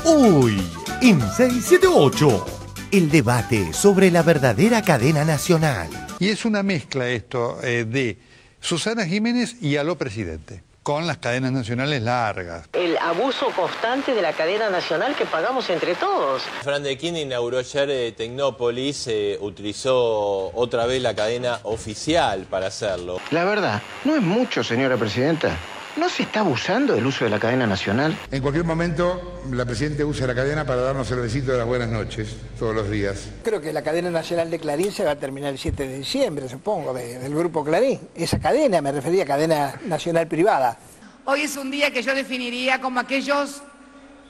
Hoy, en 678, el debate sobre la verdadera cadena nacional. Y es una mezcla esto de Susana Jiménez y Aló Presidente, con las cadenas nacionales largas. El abuso constante de la cadena nacional que pagamos entre todos. Fran de Quín inauguró ayer Tecnópolis, utilizó otra vez la cadena oficial para hacerlo. La verdad, no es mucho, señora presidenta. ¿No se está abusando del uso de la cadena nacional? En cualquier momento, la Presidenta usa la cadena para darnos el besito de las buenas noches, todos los días. Creo que la cadena nacional de Clarín se va a terminar el 7 de diciembre, supongo, del grupo Clarín. Esa cadena, me refería a cadena nacional privada. Hoy es un día que yo definiría como aquellos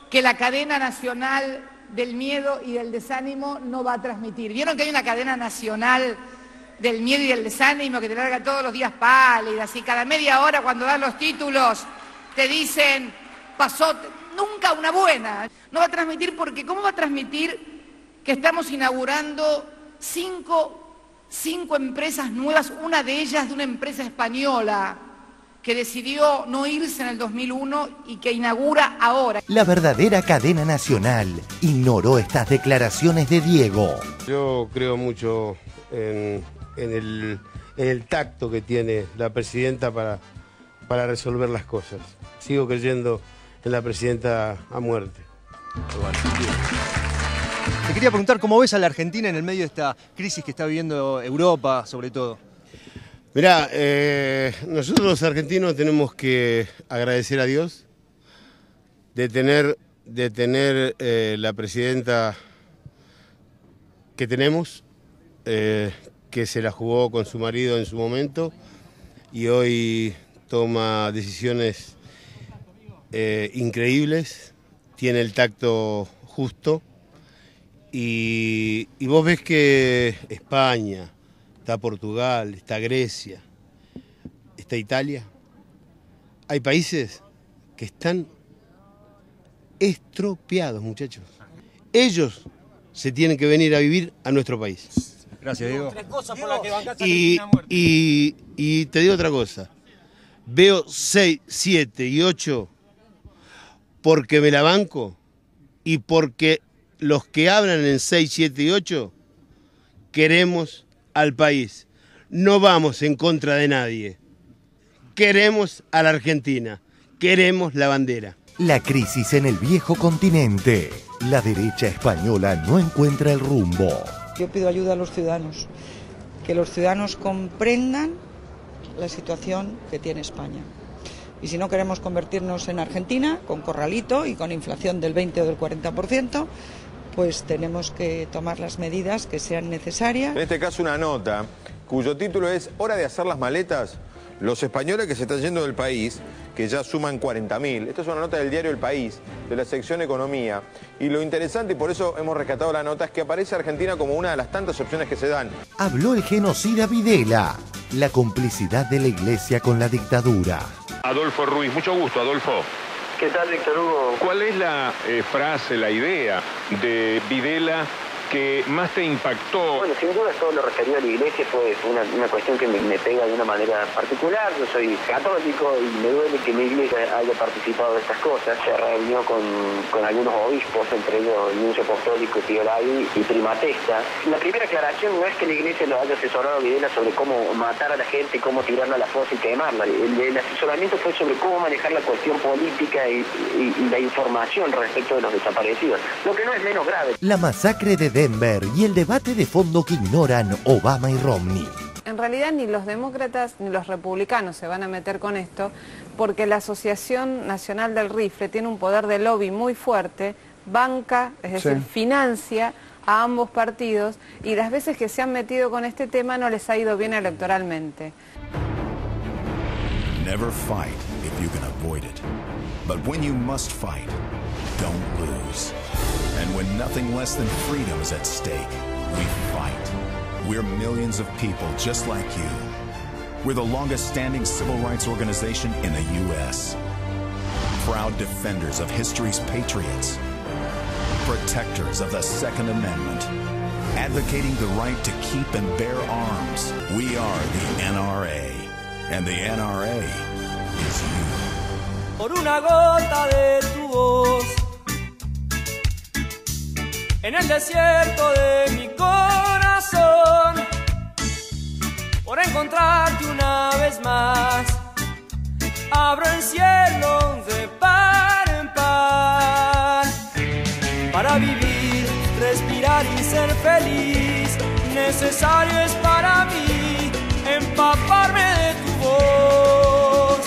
que la cadena nacional del miedo y del desánimo no va a transmitir. ¿Vieron que hay una cadena nacional del miedo y del desánimo que te larga todos los días pálidas y cada media hora cuando dan los títulos te dicen pasó, nunca una buena? No va a transmitir porque ¿cómo va a transmitir que estamos inaugurando cinco empresas nuevas, una de ellas de una empresa española que decidió no irse en el 2001 y que inaugura ahora? La verdadera cadena nacional ignoró estas declaraciones de Diego. Yo creo mucho en el tacto que tiene la presidenta para resolver las cosas. Sigo creyendo en la presidenta a muerte. Te quería preguntar cómo ves a la Argentina en el medio de esta crisis que está viviendo Europa, sobre todo. Mirá, nosotros los argentinos tenemos que agradecer a Dios de tener la presidenta que tenemos, que se la jugó con su marido en su momento y hoy toma decisiones increíbles, tiene el tacto justo y vos ves que España, está Portugal, está Grecia, está Italia, hay países que están estropeados, muchachos. Ellos se tienen que venir a vivir a nuestro país. Gracias, Diego. Y te digo otra cosa. Veo 6, 7 y 8 porque me la banco y porque los que hablan en 6, 7 y 8 queremos al país. No vamos en contra de nadie. Queremos a la Argentina. Queremos la bandera. La crisis en el viejo continente. La derecha española no encuentra el rumbo. Yo pido ayuda a los ciudadanos, que los ciudadanos comprendan la situación que tiene España. Y si no queremos convertirnos en Argentina, con corralito y con inflación del 20 o del 40%, pues tenemos que tomar las medidas que sean necesarias. En este caso una nota cuyo título es «Hora de hacer las maletas». Los españoles que se están yendo del país, que ya suman 40.000. Esta es una nota del diario El País, de la sección Economía. Y lo interesante, y por eso hemos rescatado la nota, es que aparece Argentina como una de las tantas opciones que se dan. Habló el genocida Videla, la complicidad de la iglesia con la dictadura. Adolfo Ruiz, mucho gusto, Adolfo. ¿Qué tal, Víctor Hugo? ¿Cuál es la frase, la idea de Videla que más te impactó? Bueno, sin duda todo lo referido a la iglesia fue una cuestión que me pega de una manera particular. Yo soy católico y me duele que mi iglesia haya participado de estas cosas. Se reunió con algunos obispos, entre ellos el nuncio apostólico Pío Lavi y Prima Testa. La primera aclaración no es que la iglesia lo haya asesorado a Videla sobre cómo matar a la gente, cómo tirarla a la fosa y quemarla. El asesoramiento fue sobre cómo manejar la cuestión política y la información respecto de los desaparecidos, lo que no es menos grave. La masacre de Denver y el debate de fondo que ignoran Obama y Romney. En realidad ni los demócratas ni los republicanos se van a meter con esto porque la Asociación Nacional del Rifle tiene un poder de lobby muy fuerte, banca, es decir, financia a ambos partidos y las veces que se han metido con este tema no les ha ido bien electoralmente. Never fight if you can avoid it. But when you must fight, don't lose. And when nothing less than freedom is at stake, we fight. We're millions of people just like you. We're the longest-standing civil rights organization in the U.S. Proud defenders of history's patriots. Protectors of the Second Amendment. Advocating the right to keep and bear arms. We are the NRA. And the NRA is you. Por una gota de tu voz en el desierto de mi corazón, por encontrarte una vez más. Abro el cielo de par en par, para vivir, respirar y ser feliz. Necesario es para mí empaparme de tu voz.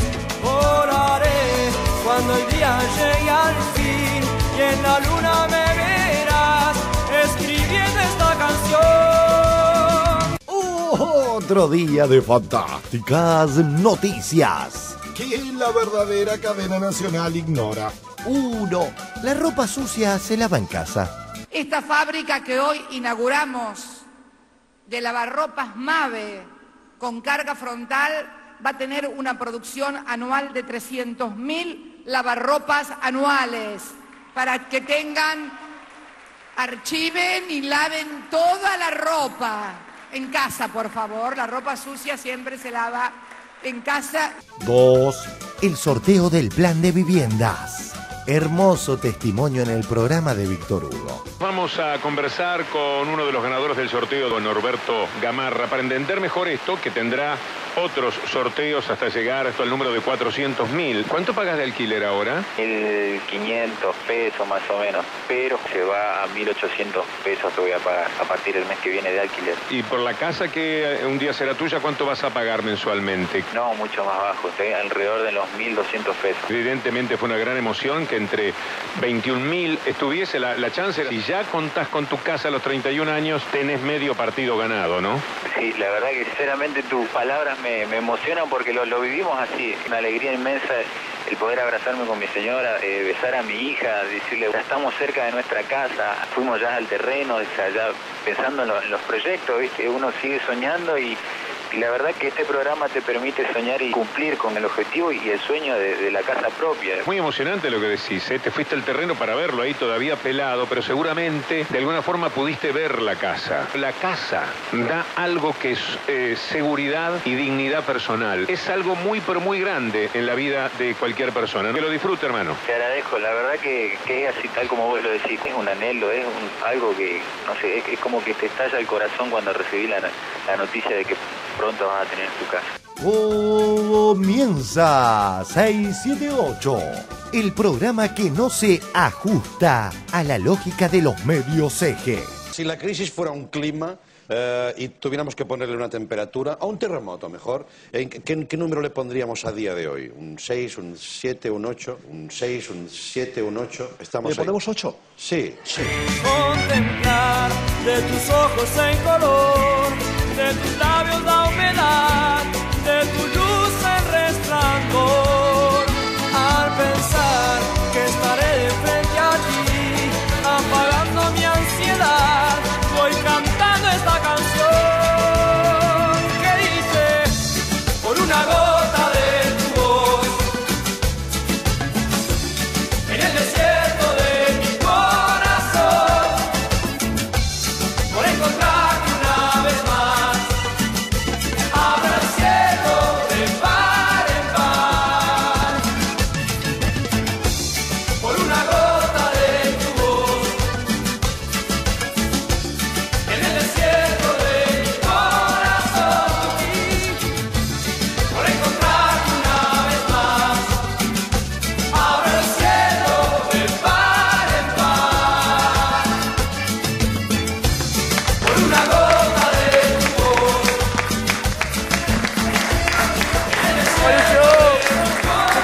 Volaré cuando el día llegue al fin y en la luna me verás escribiendo esta canción. Otro día de fantásticas noticias. Que la verdadera cadena nacional ignora. 1. La ropa sucia se lava en casa. Esta fábrica que hoy inauguramos de lavarropas MAVE con carga frontal va a tener una producción anual de 300.000 lavarropas anuales para que tengan, archiven y laven toda la ropa en casa, por favor. La ropa sucia siempre se lava en casa. 2. El sorteo del plan de viviendas. Hermoso testimonio en el programa de Víctor Hugo. Vamos a conversar con uno de los ganadores del sorteo, don Norberto Gamarra, para entender mejor esto, que tendrá otros sorteos hasta llegar al número de 400.000. ¿Cuánto pagas de alquiler ahora? 500 pesos más o menos, pero se va a 1.800 pesos que voy a pagar a partir del mes que viene de alquiler. Y por la casa que un día será tuya, ¿cuánto vas a pagar mensualmente? No, mucho más bajo, alrededor de los 1.200 pesos. Evidentemente fue una gran emoción que entre 21.000 estuviese la chance. Si ya contás con tu casa a los 31 años, tenés medio partido ganado, ¿no? Sí, la verdad que sinceramente tus palabras me emocionan porque lo vivimos así. Una alegría inmensa el poder abrazarme con mi señora, besar a mi hija, decirle, ya estamos cerca de nuestra casa, fuimos ya al terreno, o sea, ya pensando en los proyectos, ¿viste? Uno sigue soñando y la verdad que este programa te permite soñar y cumplir con el objetivo y el sueño de la casa propia. Muy emocionante lo que decís, ¿eh? Te fuiste al terreno para verlo ahí todavía pelado, pero seguramente de alguna forma pudiste ver la casa. La casa da algo que es seguridad y dignidad personal. Es algo muy pero muy grande en la vida de cualquier persona. Que lo disfrute, hermano. Te agradezco, la verdad que es así tal como vos lo decís. Es un anhelo, es algo que, no sé, es como que te estalla el corazón cuando recibí la noticia de que pronto vas a tener tu casa. Comienza 678, el programa que no se ajusta a la lógica de los medios eje. Si la crisis fuera un clima y tuviéramos que ponerle una temperatura, a un terremoto mejor, ¿qué número le pondríamos a día de hoy? ¿Un 6, un 7, un 8? ¿Un 6, un 7, un 8? ¿Le ponemos 8? Sí, sí. Contemplar de tus ojos en color, de tus labios la humedad, de tu luz el resplandor. Al pensar que estaré de frente a ti, apagando mi ansiedad, voy cantando esta canción que dice, por una gota de tu voz, en el desierto de mi corazón, por encontrarte una vez más, abro el cielo de par en par, por una gota de tu voz, en el desierto de mi corazón, por encontrarte una vez más, abro el cielo de par en par, por una gota de tu voz, en el desierto de mi corazón.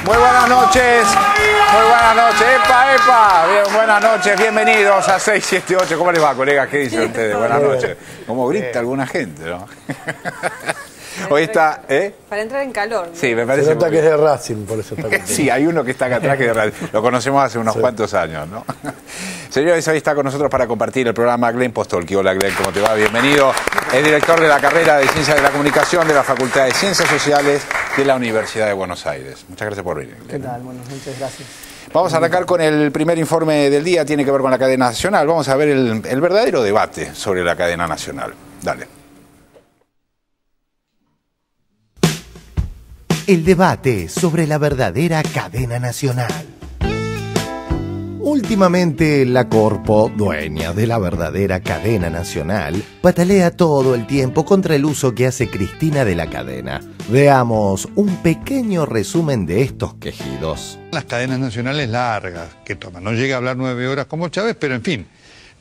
Muy buenas noches, muy buenas noches, epa, bien, buenas noches, bienvenidos a 678, ¿cómo les va, colegas? ¿Qué dicen ustedes? Buenas noches. Como grita alguna gente, ¿no? Hoy está, Para entrar en calor, ¿no? Sí, me parece. Se nota que es de Racing, por eso está contento. Sí, hay uno que está acá atrás que de Racing. Lo conocemos hace unos cuantos años, ¿no? Señores, hoy está con nosotros para compartir el programa Glenn Postolki. Hola, Glenn, ¿cómo te va? Bienvenido. Es director de la carrera de Ciencias de la Comunicación de la Facultad de Ciencias Sociales de la Universidad de Buenos Aires. Muchas gracias por venir, Glenn. ¿Qué tal? Buenas noches, gracias. Vamos a arrancar con el primer informe del día, tiene que ver con la cadena nacional. Vamos a ver el verdadero debate sobre la cadena nacional. Dale. El debate sobre la verdadera cadena nacional. Últimamente la Corpo, dueña de la verdadera cadena nacional, patalea todo el tiempo contra el uso que hace Cristina de la cadena. Veamos un pequeño resumen de estos quejidos. Las cadenas nacionales largas que toman, no llega a hablar 9 horas como Chávez, pero en fin,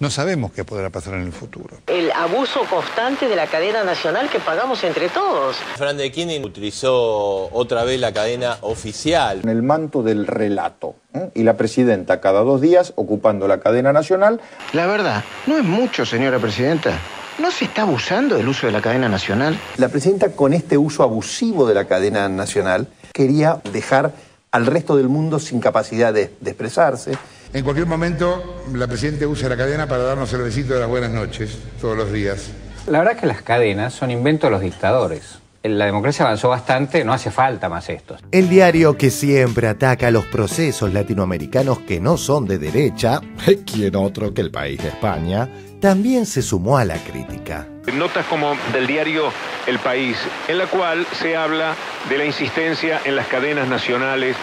no sabemos qué podrá pasar en el futuro. El abuso constante de la cadena nacional que pagamos entre todos. Fran de Kinin utilizó otra vez la cadena oficial. En el manto del relato, y la presidenta cada 2 días ocupando la cadena nacional. La verdad, no es mucho, señora presidenta. ¿No se está abusando del uso de la cadena nacional? La presidenta, con este uso abusivo de la cadena nacional, quería dejar al resto del mundo sin capacidad de expresarse. En cualquier momento, la presidenta usa la cadena para darnos el besito de las buenas noches, todos los días. La verdad es que las cadenas son invento de los dictadores. La democracia avanzó bastante, no hace falta más esto. El diario que siempre ataca los procesos latinoamericanos que no son de derecha, ¿quién otro que el país de España?, también se sumó a la crítica. Notas como del diario El País, en la cual se habla de la insistencia en las cadenas nacionales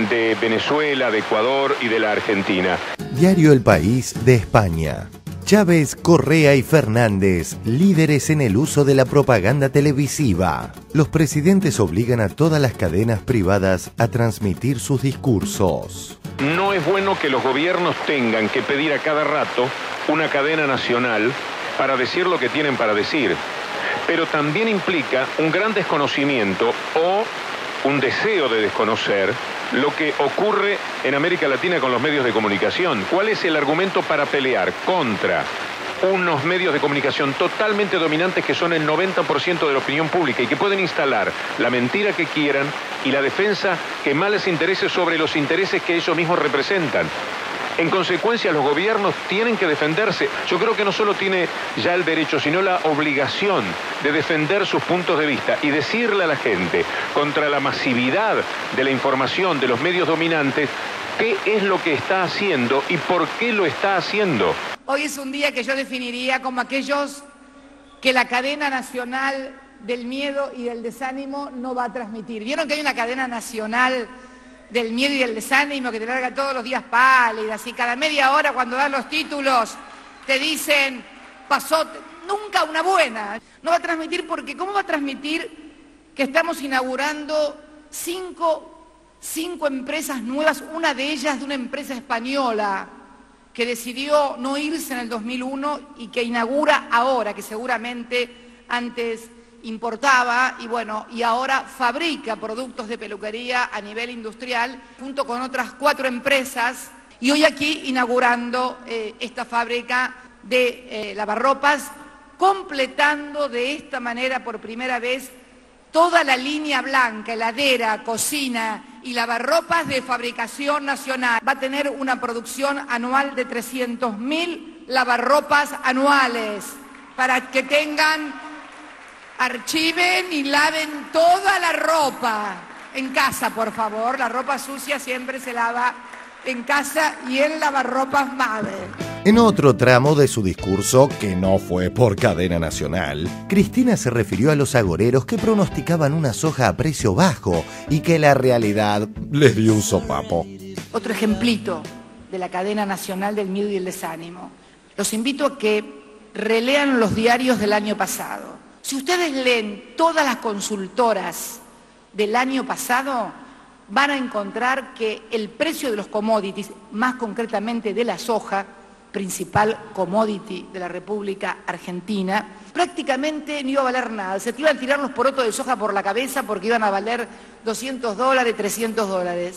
de Venezuela, de Ecuador y de la Argentina. Diario El País de España. Chávez, Correa y Fernández, líderes en el uso de la propaganda televisiva. Los presidentes obligan a todas las cadenas privadas a transmitir sus discursos. No es bueno que los gobiernos tengan que pedir a cada rato una cadena nacional para decir lo que tienen para decir, pero también implica un gran desconocimiento o un deseo de desconocer lo que ocurre en América Latina con los medios de comunicación. ¿Cuál es el argumento para pelear contra unos medios de comunicación totalmente dominantes que son el 90% de la opinión pública y que pueden instalar la mentira que quieran y la defensa que más les interese sobre los intereses que ellos mismos representan? En consecuencia, los gobiernos tienen que defenderse. Yo creo que no solo tiene ya el derecho, sino la obligación de defender sus puntos de vista y decirle a la gente, contra la masividad de la información de los medios dominantes, qué es lo que está haciendo y por qué lo está haciendo. Hoy es un día que yo definiría como aquellos que la cadena nacional del miedo y del desánimo no va a transmitir. ¿Vieron que hay una cadena nacional del miedo y del desánimo que te larga todos los días pálidas y cada media hora cuando dan los títulos te dicen, pasó, nunca una buena? No va a transmitir porque ¿cómo va a transmitir que estamos inaugurando cinco empresas nuevas, una de ellas de una empresa española que decidió no irse en el 2001 y que inaugura ahora, que seguramente antes importaba y bueno, y ahora fabrica productos de peluquería a nivel industrial junto con otras 4 empresas y hoy aquí inaugurando esta fábrica de lavarropas, completando de esta manera por primera vez toda la línea blanca, heladera, cocina y lavarropas de fabricación nacional. Va a tener una producción anual de 300.000 lavarropas anuales para que tengan, archiven y laven toda la ropa en casa, por favor. La ropa sucia siempre se lava en casa y en lavarropas madre. En otro tramo de su discurso, que no fue por cadena nacional, Cristina se refirió a los agoreros que pronosticaban una soja a precio bajo y que la realidad les dio un sopapo. Otro ejemplito de la cadena nacional del miedo y el desánimo. Los invito a que relean los diarios del año pasado. Si ustedes leen todas las consultoras del año pasado, van a encontrar que el precio de los commodities, más concretamente de la soja, principal commodity de la República Argentina, prácticamente no iba a valer nada. Se te iban a tirar los porotos de soja por la cabeza porque iban a valer $200, $300.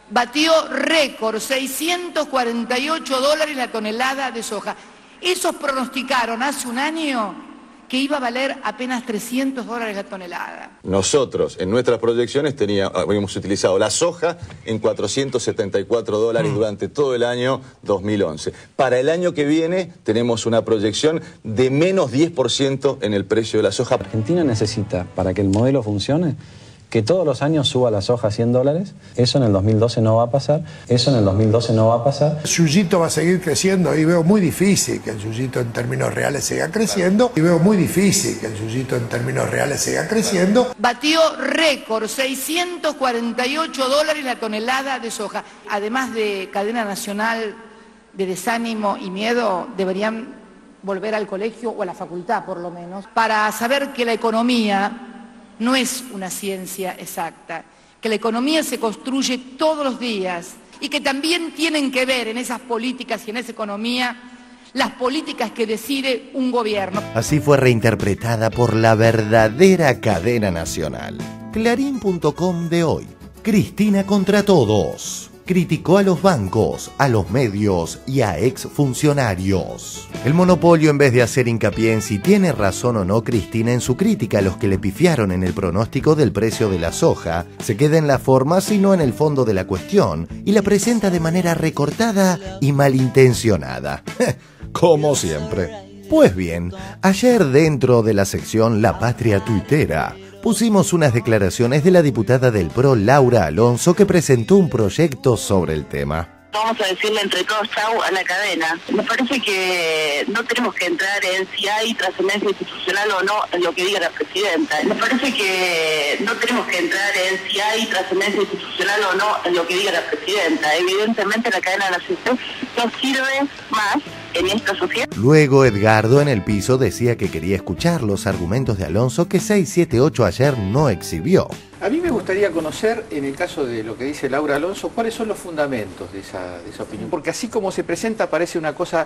Batió récord, $648 la tonelada de soja. Esos pronosticaron hace un año que iba a valer apenas $300 la tonelada. Nosotros, en nuestras proyecciones, habíamos utilizado la soja en $474 durante todo el año 2011. Para el año que viene tenemos una proyección de menos 10% en el precio de la soja. Argentina necesita, para que el modelo funcione, que todos los años suba la soja a $100. Eso en el 2012 no va a pasar. Eso en el 2012 no va a pasar. El yuyito va a seguir creciendo y veo muy difícil que el yuyito en términos reales siga creciendo. Y veo muy difícil que el yuyito en términos reales siga creciendo. Batió récord, $648 la tonelada de soja. Además de cadena nacional de desánimo y miedo deberían volver al colegio o a la facultad por lo menos, para saber que la economía no es una ciencia exacta, que la economía se construye todos los días y que también tienen que ver en esas políticas y en esa economía las políticas que decide un gobierno. Así fue reinterpretada por la verdadera cadena nacional. Clarín.com de hoy. Cristina contra todos. Criticó a los bancos, a los medios y a exfuncionarios. El monopolio, en vez de hacer hincapié en si tiene razón o no Cristina en su crítica a los que le pifiaron en el pronóstico del precio de la soja, se queda en la forma sino en el fondo de la cuestión y la presenta de manera recortada y malintencionada. Como siempre. Pues bien, ayer dentro de la sección La Patria Tuitera, pusimos unas declaraciones de la diputada del PRO, Laura Alonso, que presentó un proyecto sobre el tema. Vamos a decirle entre todos chau a la cadena. Me parece que no tenemos que entrar en si hay trascendencia institucional o no en lo que diga la presidenta. Me parece que no tenemos que entrar en si hay trascendencia institucional o no en lo que diga la presidenta. Evidentemente la cadena nacional no sirve más en esta sociedad. Luego Edgardo en el piso decía que quería escuchar los argumentos de Alonso que 678 ayer no exhibió. A mí me gustaría conocer, en el caso de lo que dice Laura Alonso, cuáles son los fundamentos de esa opinión. Porque así como se presenta parece una cosa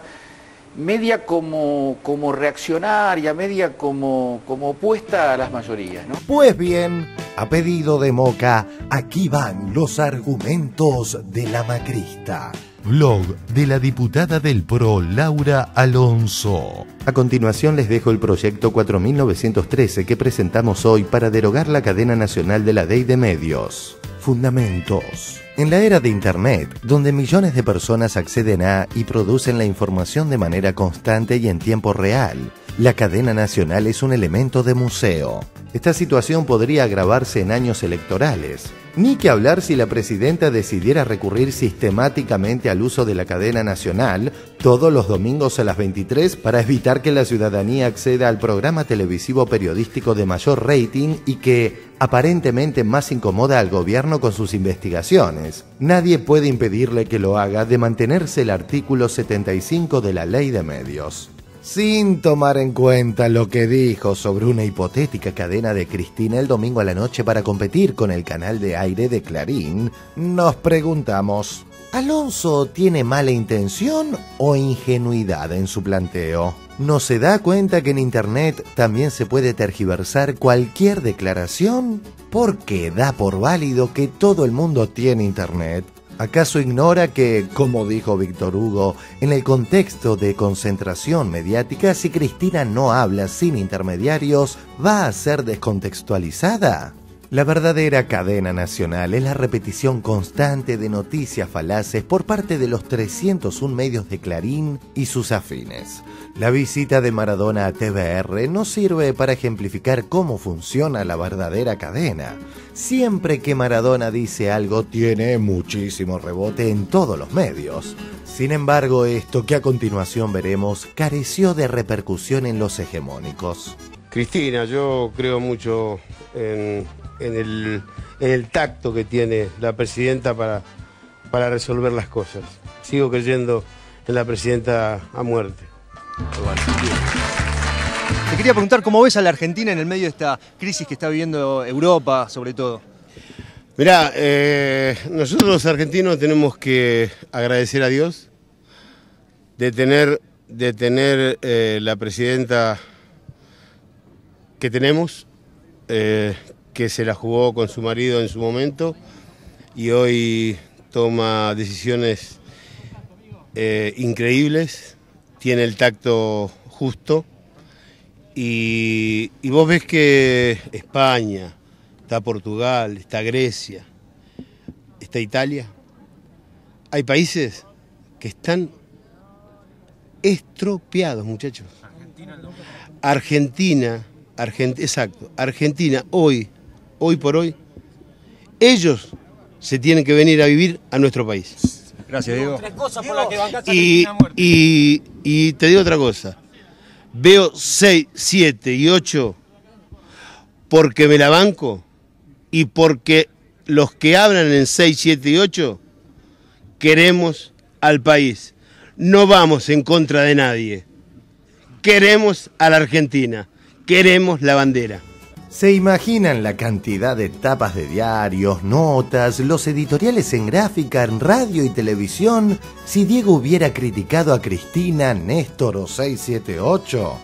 media como reaccionaria, media como opuesta a las mayorías, ¿no? Pues bien, a pedido de Moca, aquí van los argumentos de la macrista. Blog de la diputada del PRO, Laura Alonso. A continuación les dejo el proyecto 4913 que presentamos hoy para derogar la cadena nacional de la Ley de Medios. Fundamentos. En la era de Internet, donde millones de personas acceden a y producen la información de manera constante y en tiempo real, la cadena nacional es un elemento de museo. Esta situación podría agravarse en años electorales. Ni que hablar si la presidenta decidiera recurrir sistemáticamente al uso de la cadena nacional todos los domingos a las 23 para evitar que la ciudadanía acceda al programa televisivo periodístico de mayor rating y que aparentemente más incomoda al gobierno con sus investigaciones. Nadie puede impedirle que lo haga de mantenerse el artículo 75 de la Ley de Medios. Sin tomar en cuenta lo que dijo sobre una hipotética cadena de Cristina el domingo a la noche para competir con el canal de aire de Clarín, nos preguntamos, ¿Alonso tiene mala intención o ingenuidad en su planteo? ¿No se da cuenta que en Internet también se puede tergiversar cualquier declaración? Porque da por válido que todo el mundo tiene Internet. ¿Acaso ignora que, como dijo Víctor Hugo, en el contexto de concentración mediática, si Cristina no habla sin intermediarios, va a ser descontextualizada? La verdadera cadena nacional es la repetición constante de noticias falaces por parte de los 301 medios de Clarín y sus afines. La visita de Maradona a TVR no sirve para ejemplificar cómo funciona la verdadera cadena. Siempre que Maradona dice algo tiene muchísimo rebote en todos los medios. Sin embargo, esto que a continuación veremos careció de repercusión en los hegemónicos. Cristina, yo creo mucho en el tacto que tiene la presidenta para resolver las cosas. Sigo creyendo en la presidenta a muerte. Te quería preguntar cómo ves a la Argentina en el medio de esta crisis que está viviendo Europa, sobre todo. Mirá, nosotros los argentinos tenemos que agradecer a Dios de tener la presidenta que tenemos, que se la jugó con su marido en su momento y hoy toma decisiones increíbles, tiene el tacto justo y vos ves que España, está Portugal, está Grecia, está Italia, hay países que están estropeados, muchachos. Argentina, exacto, Argentina hoy por hoy, ellos se tienen que venir a vivir a nuestro país. Gracias, Diego. Y te digo otra cosa, veo 6, 7 y 8 porque me la banco y porque los que hablan en 6, 7 y 8 queremos al país. no vamos en contra de nadie. Queremos a la Argentina, queremos la bandera. ¿Se imaginan la cantidad de tapas de diarios, notas, los editoriales en gráfica, en radio y televisión si Diego hubiera criticado a Cristina, Néstor o 678?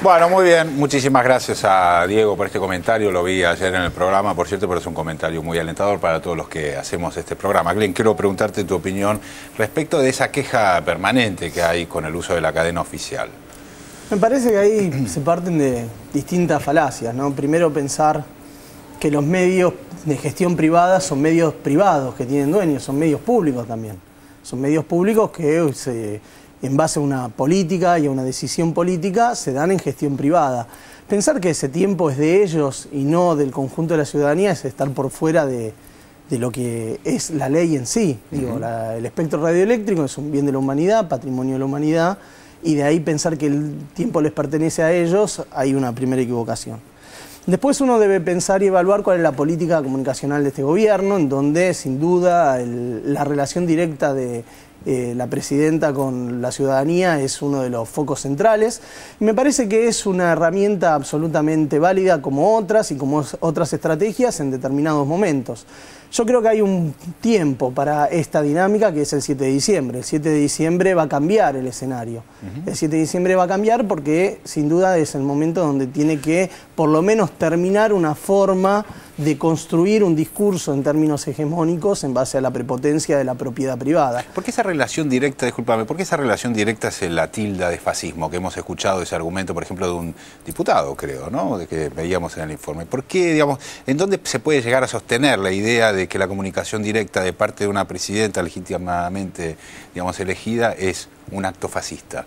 Bueno, muy bien. Muchísimas gracias a Diego por este comentario. Lo vi ayer en el programa, por cierto, pero es un comentario muy alentador para todos los que hacemos este programa. Glenn, quiero preguntarte tu opinión respecto de esa queja permanente que hay con el uso de la cadena oficial. Me parece que ahí se parten de distintas falacias, ¿no? Primero, pensar que los medios de gestión privada son medios privados que tienen dueños, son medios públicos también. Son medios públicos que en base a una política y a una decisión política se dan en gestión privada. Pensar que ese tiempo es de ellos y no del conjunto de la ciudadanía es estar por fuera de lo que es la ley en sí. Digo, el espectro radioeléctrico es un bien de la humanidad, patrimonio de la humanidad, y de ahí pensar que el tiempo les pertenece a ellos, hay una primera equivocación. Después uno debe pensar y evaluar cuál es la política comunicacional de este gobierno, en donde sin duda la relación directa de la presidenta con la ciudadanía es uno de los focos centrales. Y me parece que es una herramienta absolutamente válida como otras y como otras estrategias en determinados momentos. Yo creo que hay un tiempo para esta dinámica que es el 7 de diciembre. El 7 de diciembre va a cambiar el escenario. El 7 de diciembre va a cambiar porque sin duda es el momento donde tiene que por lo menos terminar una forma de construir un discurso en términos hegemónicos en base a la prepotencia de la propiedad privada. ¿Por qué esa relación directa, discúlpame, por qué esa relación directa es la tilda de fascismo? Que hemos escuchado ese argumento, por ejemplo, de un diputado, creo, ¿no? De que veíamos en el informe. ¿Por qué, digamos, en dónde se puede llegar a sostener la idea de que la comunicación directa de parte de una presidenta legítimamente, digamos, elegida es un acto fascista?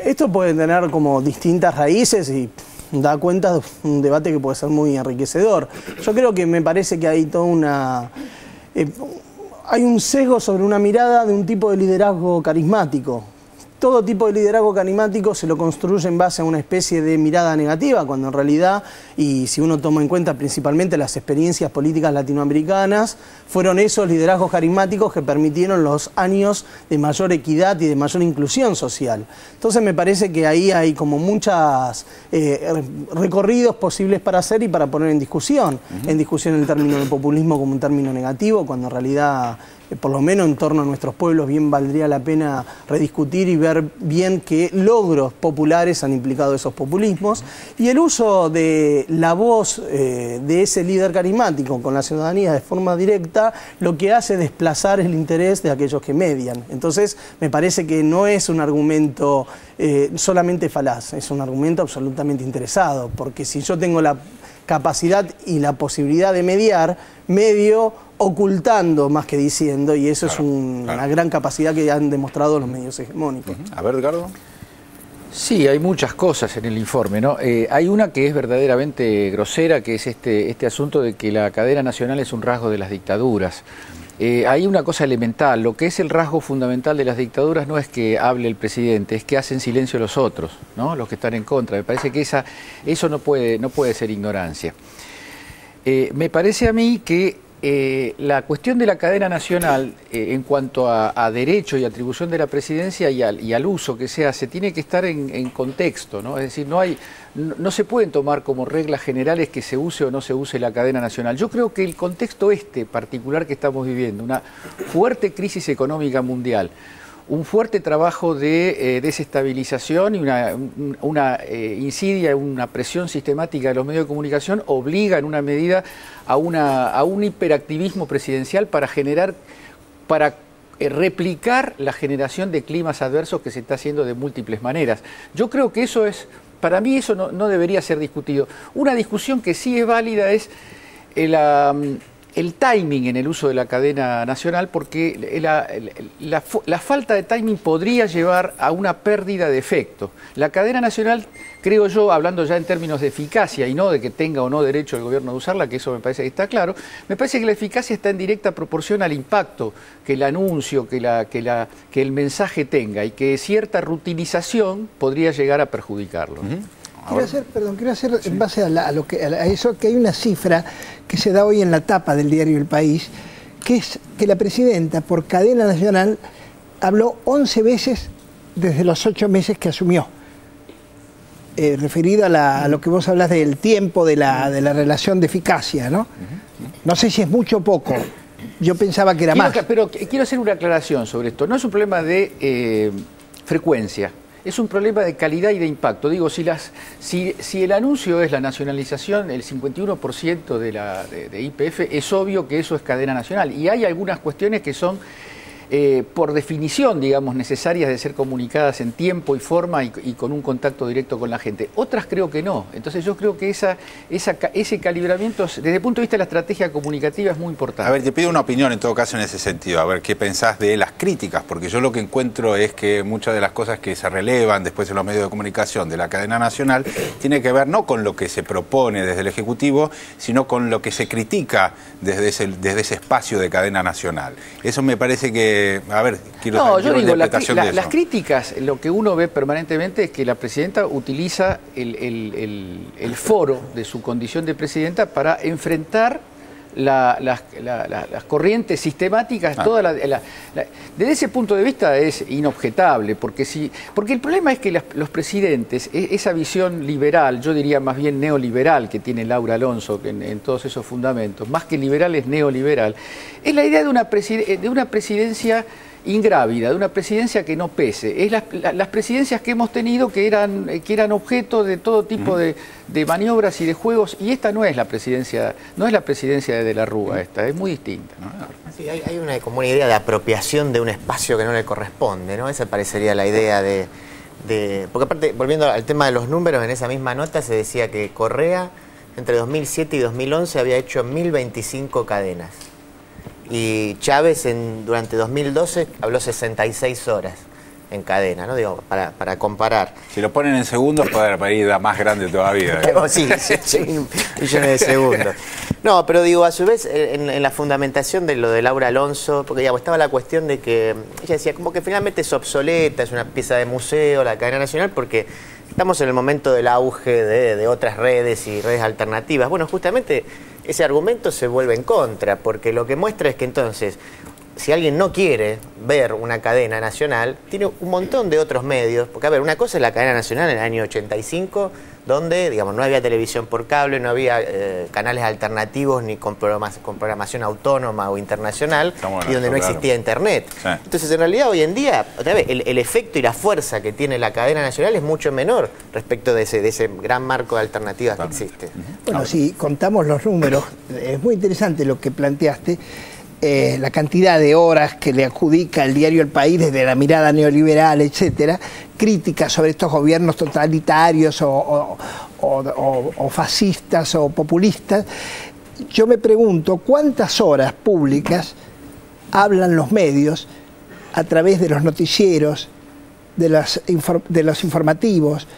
Esto puede tener como distintas raíces y da cuenta de un debate que puede ser muy enriquecedor. Yo creo que me parece que hay toda hay un sesgo sobre una mirada de un tipo de liderazgo carismático. Todo tipo de liderazgo carismático se lo construye en base a una especie de mirada negativa, cuando en realidad, y si uno toma en cuenta principalmente las experiencias políticas latinoamericanas, fueron esos liderazgos carismáticos que permitieron los años de mayor equidad y de mayor inclusión social. Entonces me parece que ahí hay como muchos recorridos posibles para hacer y para poner en discusión el término del populismo como un término negativo, cuando en realidad por lo menos en torno a nuestros pueblos bien valdría la pena rediscutir y ver bien qué logros populares han implicado esos populismos, y el uso de la voz de ese líder carismático con la ciudadanía de forma directa lo que hace es desplazar el interés de aquellos que median. Entonces me parece que no es un argumento solamente falaz, es un argumento absolutamente interesado, porque si yo tengo la capacidad y la posibilidad de mediar, medio ocultando más que diciendo, y eso es una gran capacidad que han demostrado los medios hegemónicos. A ver, Edgardo. Sí, hay muchas cosas en el informe, ¿no? Hay una que es verdaderamente grosera, que es este asunto de que la cadena nacional es un rasgo de las dictaduras. Hay una cosa elemental, lo que es el rasgo fundamental de las dictaduras no es que hable el presidente, es que hacen silencio los otros, ¿no? Los que están en contra. Me parece que eso no puede ser ignorancia. Me parece a mí que la cuestión de la cadena nacional en cuanto a derecho y atribución de la presidencia y al uso que se hace tiene que estar en contexto, ¿no? Es decir, no se pueden tomar como reglas generales que se use o no se use la cadena nacional. Yo creo que el contexto particular que estamos viviendo, una fuerte crisis económica mundial, un fuerte trabajo de desestabilización y una insidia, una presión sistemática de los medios de comunicación obliga en una medida a un hiperactivismo presidencial para replicar la generación de climas adversos que se está haciendo de múltiples maneras. Yo creo que para mí eso no debería ser discutido. Una discusión que sí es válida es el timing en el uso de la cadena nacional, porque la falta de timing podría llevar a una pérdida de efecto. La cadena nacional, creo yo, hablando ya en términos de eficacia y no de que tenga o no derecho el gobierno de usarla, que eso me parece que está claro, me parece que la eficacia está en directa proporción al impacto que el anuncio, que el mensaje tenga, y que cierta rutinización podría llegar a perjudicarlo. Quiero hacer en base a eso, que hay una cifra que se da hoy en la tapa del diario El País, que es que la presidenta, por cadena nacional, habló 11 veces desde los 8 meses que asumió. Referido a lo que vos hablas del tiempo, de la relación de eficacia, ¿no? No sé si es mucho o poco. Yo pensaba que era más. Pero quiero hacer una aclaración sobre esto. No es un problema de frecuencia, es un problema de calidad y de impacto. Digo, si el anuncio es la nacionalización, el 51% de YPF, es obvio que eso es cadena nacional. Y hay algunas cuestiones que son, por definición, digamos, necesarias de ser comunicadas en tiempo y forma y con un contacto directo con la gente. Otras creo que no. Entonces yo creo que ese calibramiento, desde el punto de vista de la estrategia comunicativa, es muy importante. A ver, te pido una opinión en todo caso en ese sentido, a ver qué pensás de las críticas, porque yo lo que encuentro es que muchas de las cosas que se relevan después en los medios de comunicación de la cadena nacional tiene que ver no con lo que se propone desde el Ejecutivo, sino con lo que se critica desde ese espacio de cadena nacional. Eso me parece que a ver, quiero yo digo, las críticas, lo que uno ve permanentemente es que la presidenta utiliza el foro de su condición de presidenta para enfrentar las corrientes sistemáticas. Desde ese punto de vista es inobjetable, porque el problema es que los presidentes, esa visión liberal, yo diría más bien neoliberal que tiene Laura Alonso en todos esos fundamentos, más que liberal es neoliberal, es la idea de una presidencia ingrávida, de una presidencia que no pese. Es las presidencias que hemos tenido que eran objeto de todo tipo de maniobras y de juegos, y esta no es la presidencia de la Rúa, esta es muy distinta, ¿no? Sí, hay como una idea de apropiación de un espacio que no le corresponde, ¿no? Esa parecería la idea porque aparte, volviendo al tema de los números, en esa misma nota se decía que Correa entre 2007 y 2011 había hecho 1025 cadenas. Y Chávez durante 2012 habló 66 horas en cadena, ¿no? Digo, para comparar. Si lo ponen en segundos, puede ir a más grande todavía. Sí, millones de segundos. No, pero digo, a su vez, en la fundamentación de lo de Laura Alonso, porque digamos, estaba la cuestión de que ella decía como que finalmente es obsoleta, es una pieza de museo, la cadena nacional, porque estamos en el momento del auge de otras redes y redes alternativas. Bueno, justamente ese argumento se vuelve en contra, porque lo que muestra es que entonces, si alguien no quiere ver una cadena nacional, tiene un montón de otros medios, porque a ver, una cosa es la cadena nacional en el año 85, donde, digamos, no había televisión por cable, no había canales alternativos ni con programación autónoma o internacional, y donde no existía internet. Sí. Entonces, en realidad, hoy en día, otra vez, el efecto y la fuerza que tiene la cadena nacional es mucho menor respecto de ese gran marco de alternativas que existe. Bueno, si contamos los números, es muy interesante lo que planteaste. La cantidad de horas que le adjudica el diario El País desde la mirada neoliberal, etcétera, críticas sobre estos gobiernos totalitarios o fascistas o populistas. Yo me pregunto cuántas horas públicas hablan los medios a través de los noticieros, de los informativos,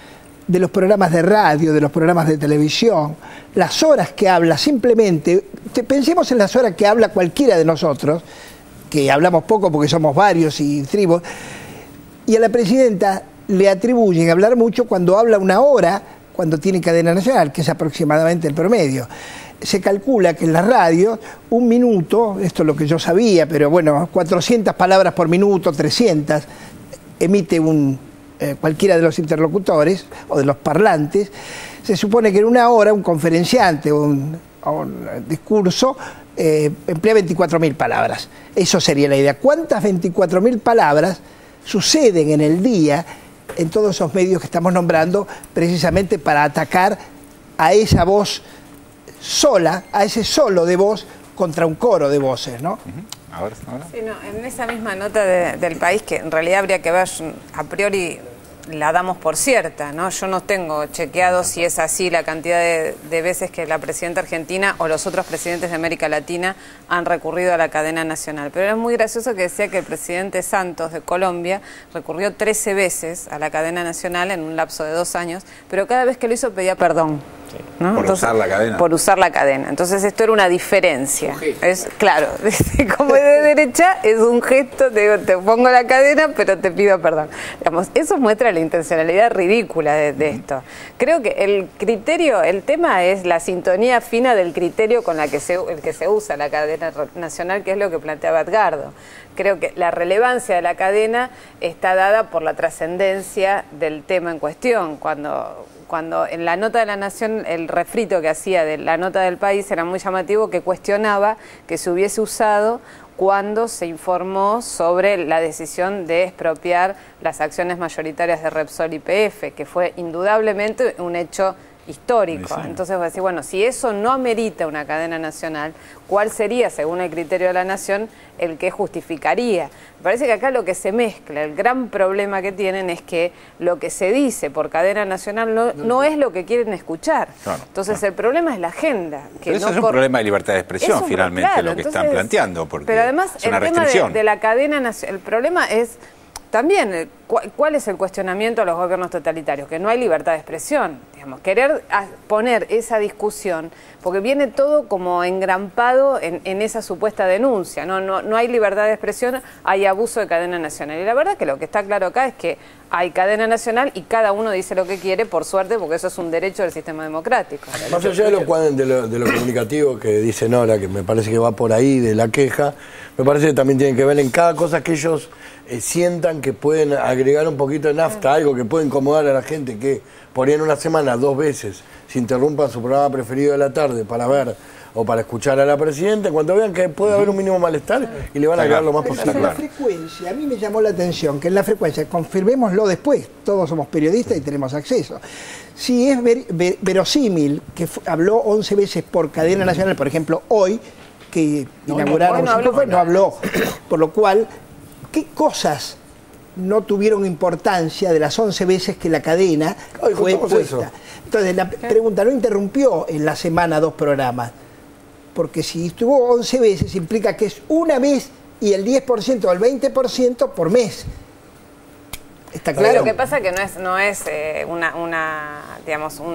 de los programas de radio, de los programas de televisión, las horas que habla, simplemente, pensemos en las horas que habla cualquiera de nosotros, que hablamos poco porque somos varios y tribus, y a la presidenta le atribuyen hablar mucho cuando habla una hora, cuando tiene cadena nacional, que es aproximadamente el promedio. Se calcula que en la radio, un minuto, esto es lo que yo sabía, pero bueno, 400 palabras por minuto, 300, emite cualquiera de los interlocutores o de los parlantes. Se supone que en una hora un conferenciante o un discurso emplea 24.000 palabras. Eso sería la idea. ¿Cuántas 24.000 palabras suceden en el día en todos esos medios que estamos nombrando precisamente para atacar a esa voz sola, a ese solo de voz contra un coro de voces, ¿no? Ahora. Sí, no, en esa misma nota del País, que en realidad habría que ver, a priori la damos por cierta, ¿no? Yo no tengo chequeado si es así la cantidad de veces que la presidenta argentina o los otros presidentes de América Latina han recurrido a la cadena nacional. Pero es muy gracioso que decía que el presidente Santos de Colombia recurrió 13 veces a la cadena nacional en un lapso de 2 años, pero cada vez que lo hizo pedía perdón. ¿no? Por usar la cadena. Por usar la cadena. Entonces esto era una diferencia. Es claro, como de derecha es un gesto, te pongo la cadena, pero te pido perdón. Digamos, eso muestra la intencionalidad ridícula de esto. Creo que el criterio, el tema es la sintonía fina del criterio con el que se usa la cadena nacional, que es lo que planteaba Edgardo. Creo que la relevancia de la cadena está dada por la trascendencia del tema en cuestión. Cuando en la nota de la Nación, el refrito que hacía de la nota del País era muy llamativo, que cuestionaba que se hubiese usado cuando se informó sobre la decisión de expropiar las acciones mayoritarias de Repsol y YPF, que fue indudablemente un hecho histórico. Sí. Entonces vos decís, bueno, si eso no amerita una cadena nacional, ¿cuál sería, según el criterio de la Nación, el que justificaría? Me parece que acá lo que se mezcla, el gran problema que tienen es que lo que se dice por cadena nacional no es lo que quieren escuchar. Claro, entonces el problema es la agenda. Que pero eso es un problema de libertad de expresión, finalmente, claro, lo que están planteando, porque pero además es una el tema restricción. de la cadena nacional, el problema es también, ¿cuál es el cuestionamiento a los gobiernos totalitarios? Que no hay libertad de expresión, digamos, querer poner esa discusión, porque viene todo como engrampado en esa supuesta denuncia, no hay libertad de expresión, hay abuso de cadena nacional. Y la verdad que lo que está claro acá es que hay cadena nacional y cada uno dice lo que quiere, por suerte, porque eso es un derecho del sistema democrático. Más allá de lo comunicativo que dice Nora, que me parece que va por ahí, de la queja, me parece que también tienen que ver en cada cosa que ellos sientan que pueden agregar un poquito de nafta, algo que puede incomodar a la gente, que por ahí en una semana 2 veces se interrumpa su programa preferido de la tarde para ver o para escuchar a la presidenta, cuando vean que puede haber un mínimo malestar y le van a agregar lo más posible. En la frecuencia, a mí me llamó la atención que en la frecuencia, confirmémoslo después, todos somos periodistas y tenemos acceso. Si es verosímil que habló 11 veces por cadena nacional, por ejemplo, hoy, que inauguraron, no habló, por lo cual, ¿qué cosas no tuvieron importancia de las 11 veces que la cadena fue puesta? Entonces, la pregunta, ¿no interrumpió en la semana 2 programas? Porque si estuvo 11 veces, implica que es una vez y el 10% o el 20% por mes. ¿Está claro? Lo que pasa es que no es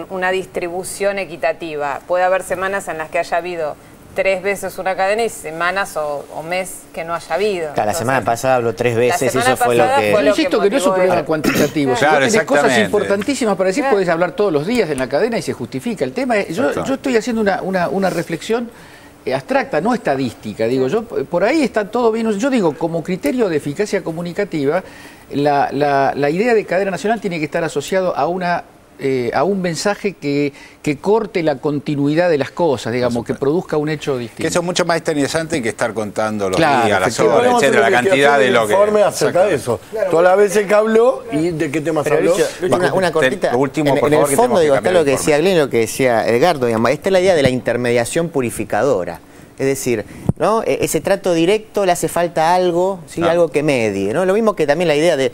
una distribución equitativa. Puede haber semanas en las que haya habido 3 veces una cadena y semanas o mes que no haya habido. Claro, la semana pasada habló 3 veces y eso fue lo que... Yo insisto que no es un problema cuantitativo. Claro, si vos tenés cosas importantísimas para decir, podés hablar todos los días en la cadena y se justifica. El tema es, yo estoy haciendo una reflexión abstracta, no estadística. Digo, yo por ahí está todo bien. Yo digo, como criterio de eficacia comunicativa, la idea de cadena nacional tiene que estar asociado a un mensaje que corte la continuidad de las cosas, digamos, que produzca un hecho distinto. Que eso es mucho más interesante que estar contando los días, las horas, etcétera, la cantidad de lo que... informe acerca de eso. Todas las veces que habló y de qué temas habló. Una cortita. Último, en el fondo, digo, está lo que decía Glenn, lo que decía Edgardo, digamos, esta es la idea de la intermediación purificadora. Es decir, ¿no? Ese trato directo le hace falta algo, ¿sí? Algo que medie, ¿no? Lo mismo que también la idea de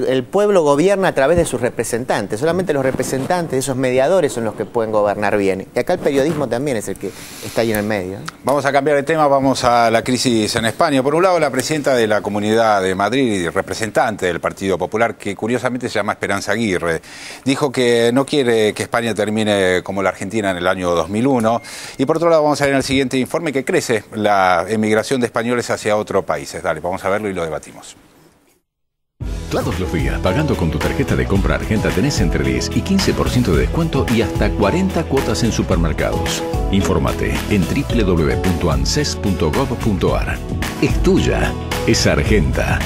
el pueblo gobierna a través de sus representantes. Solamente los representantes, esos mediadores son los que pueden gobernar bien. Y acá el periodismo también es el que está ahí en el medio. Vamos a cambiar de tema, vamos a la crisis en España. Por un lado, la presidenta de la Comunidad de Madrid y representante del Partido Popular, que curiosamente se llama Esperanza Aguirre, dijo que no quiere que España termine como la Argentina en el año 2001. Y por otro lado, vamos a ver en el siguiente informe que crece la emigración de españoles hacia otros países. Dale, vamos a verlo y lo debatimos. Todos los días, pagando con tu tarjeta de compra Argenta, tenés entre 10 y 15% de descuento y hasta 40 cuotas en supermercados. Infórmate en www.anses.gov.ar. Es tuya, es Argenta.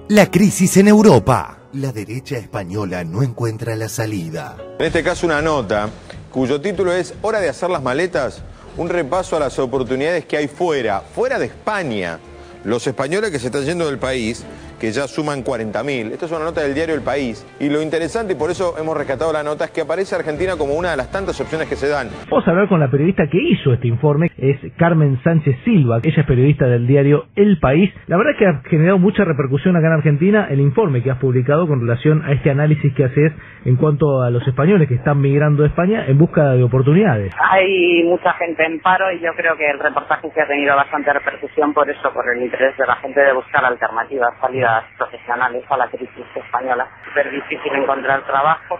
La crisis en Europa. La derecha española no encuentra la salida. En este caso una nota cuyo título es ¿Hora de hacer las maletas? Un repaso a las oportunidades que hay fuera de España. Los españoles que se están yendo del país, que ya suman 40.000. Esta es una nota del diario El País. Y lo interesante, y por eso hemos rescatado la nota, es que aparece Argentina como una de las tantas opciones que se dan. Vamos a hablar con la periodista que hizo este informe, es Carmen Sánchez Silva. Ella es periodista del diario El País. La verdad es que ha generado mucha repercusión acá en Argentina el informe que has publicado con relación a este análisis que haces en cuanto a los españoles que están migrando de España en busca de oportunidades. Hay mucha gente en paro y yo creo que el reportaje sí ha tenido bastante repercusión por eso, por el interés de la gente de buscar alternativas, salidas profesionales a la crisis española. Es súper difícil encontrar trabajo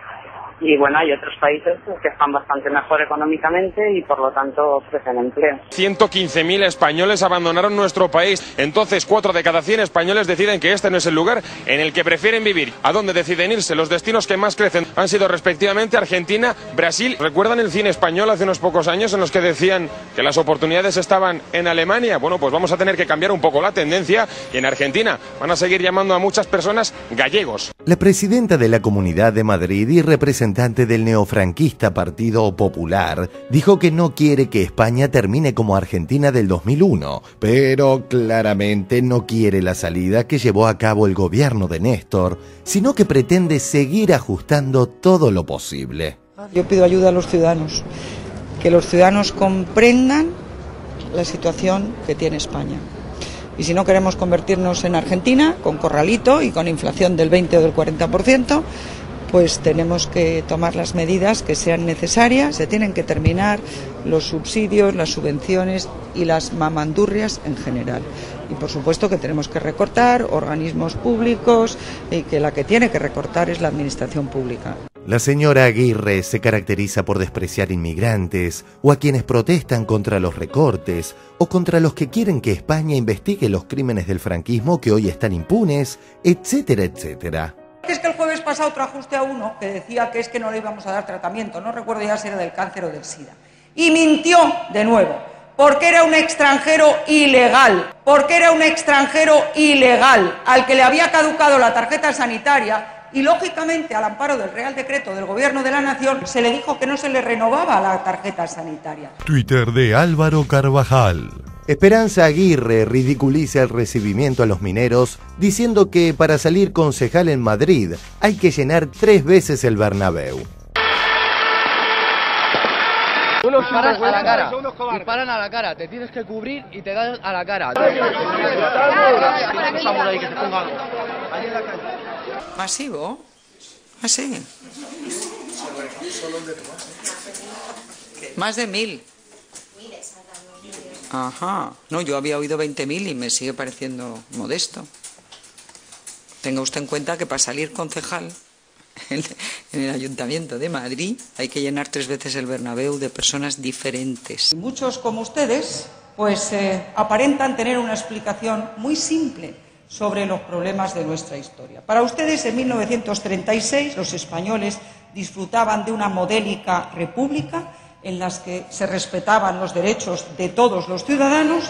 Y bueno, hay otros países que están bastante mejor económicamente y por lo tanto ofrecen empleo. 115.000 españoles abandonaron nuestro país. Entonces 4 de cada 100 españoles deciden que este no es el lugar en el que prefieren vivir. ¿A dónde deciden irse? Los destinos que más crecen han sido respectivamente Argentina, Brasil. ¿Recuerdan el cine español hace unos pocos años en los que decían que las oportunidades estaban en Alemania? Bueno, pues vamos a tener que cambiar un poco la tendencia y en Argentina van a seguir llamando a muchas personas gallegos. La presidenta de la Comunidad de Madrid y representante del neofranquista Partido Popular dijo que no quiere que España termine como Argentina del 2001, pero claramente no quiere la salida que llevó a cabo el gobierno de Néstor, sino que pretende seguir ajustando todo lo posible. Yo pido ayuda a los ciudadanos, que los ciudadanos comprendan la situación que tiene España. Y si no queremos convertirnos en Argentina, con corralito y con inflación del 20 o del 40%, pues tenemos que tomar las medidas que sean necesarias. Se tienen que terminar los subsidios, las subvenciones y las mamandurrias en general. Y por supuesto que tenemos que recortar organismos públicos y que la que tiene que recortar es la administración pública. La señora Aguirre se caracteriza por despreciar inmigrantes o a quienes protestan contra los recortes o contra los que quieren que España investigue los crímenes del franquismo que hoy están impunes, etcétera, etcétera. Es que el jueves pasado trajuste a uno que decía que es que no le íbamos a dar tratamiento, no recuerdo ya si era del cáncer o del SIDA. Y mintió de nuevo, porque era un extranjero ilegal, al que le había caducado la tarjeta sanitaria y lógicamente al amparo del Real Decreto del Gobierno de la Nación se le dijo que no se le renovaba la tarjeta sanitaria. Twitter de Álvaro Carvajal. Esperanza Aguirre ridiculiza el recibimiento a los mineros diciendo que para salir concejal en Madrid hay que llenar 3 veces el Bernabéu. Disparan a la cara, disparan a la cara, te tienes que cubrir y te dan a la cara. ¿Masivo? ¿Así? Más de 1000. Ajá. No, yo había oído 20.000 y me sigue pareciendo modesto. Tenga usted en cuenta que para salir concejal en el Ayuntamiento de Madrid hay que llenar 3 veces el Bernabéu de personas diferentes. Muchos como ustedes, pues aparentan tener una explicación muy simple sobre los problemas de nuestra historia. Para ustedes, en 1936, los españoles disfrutaban de una modélica república en las que se respetaban los derechos de todos los ciudadanos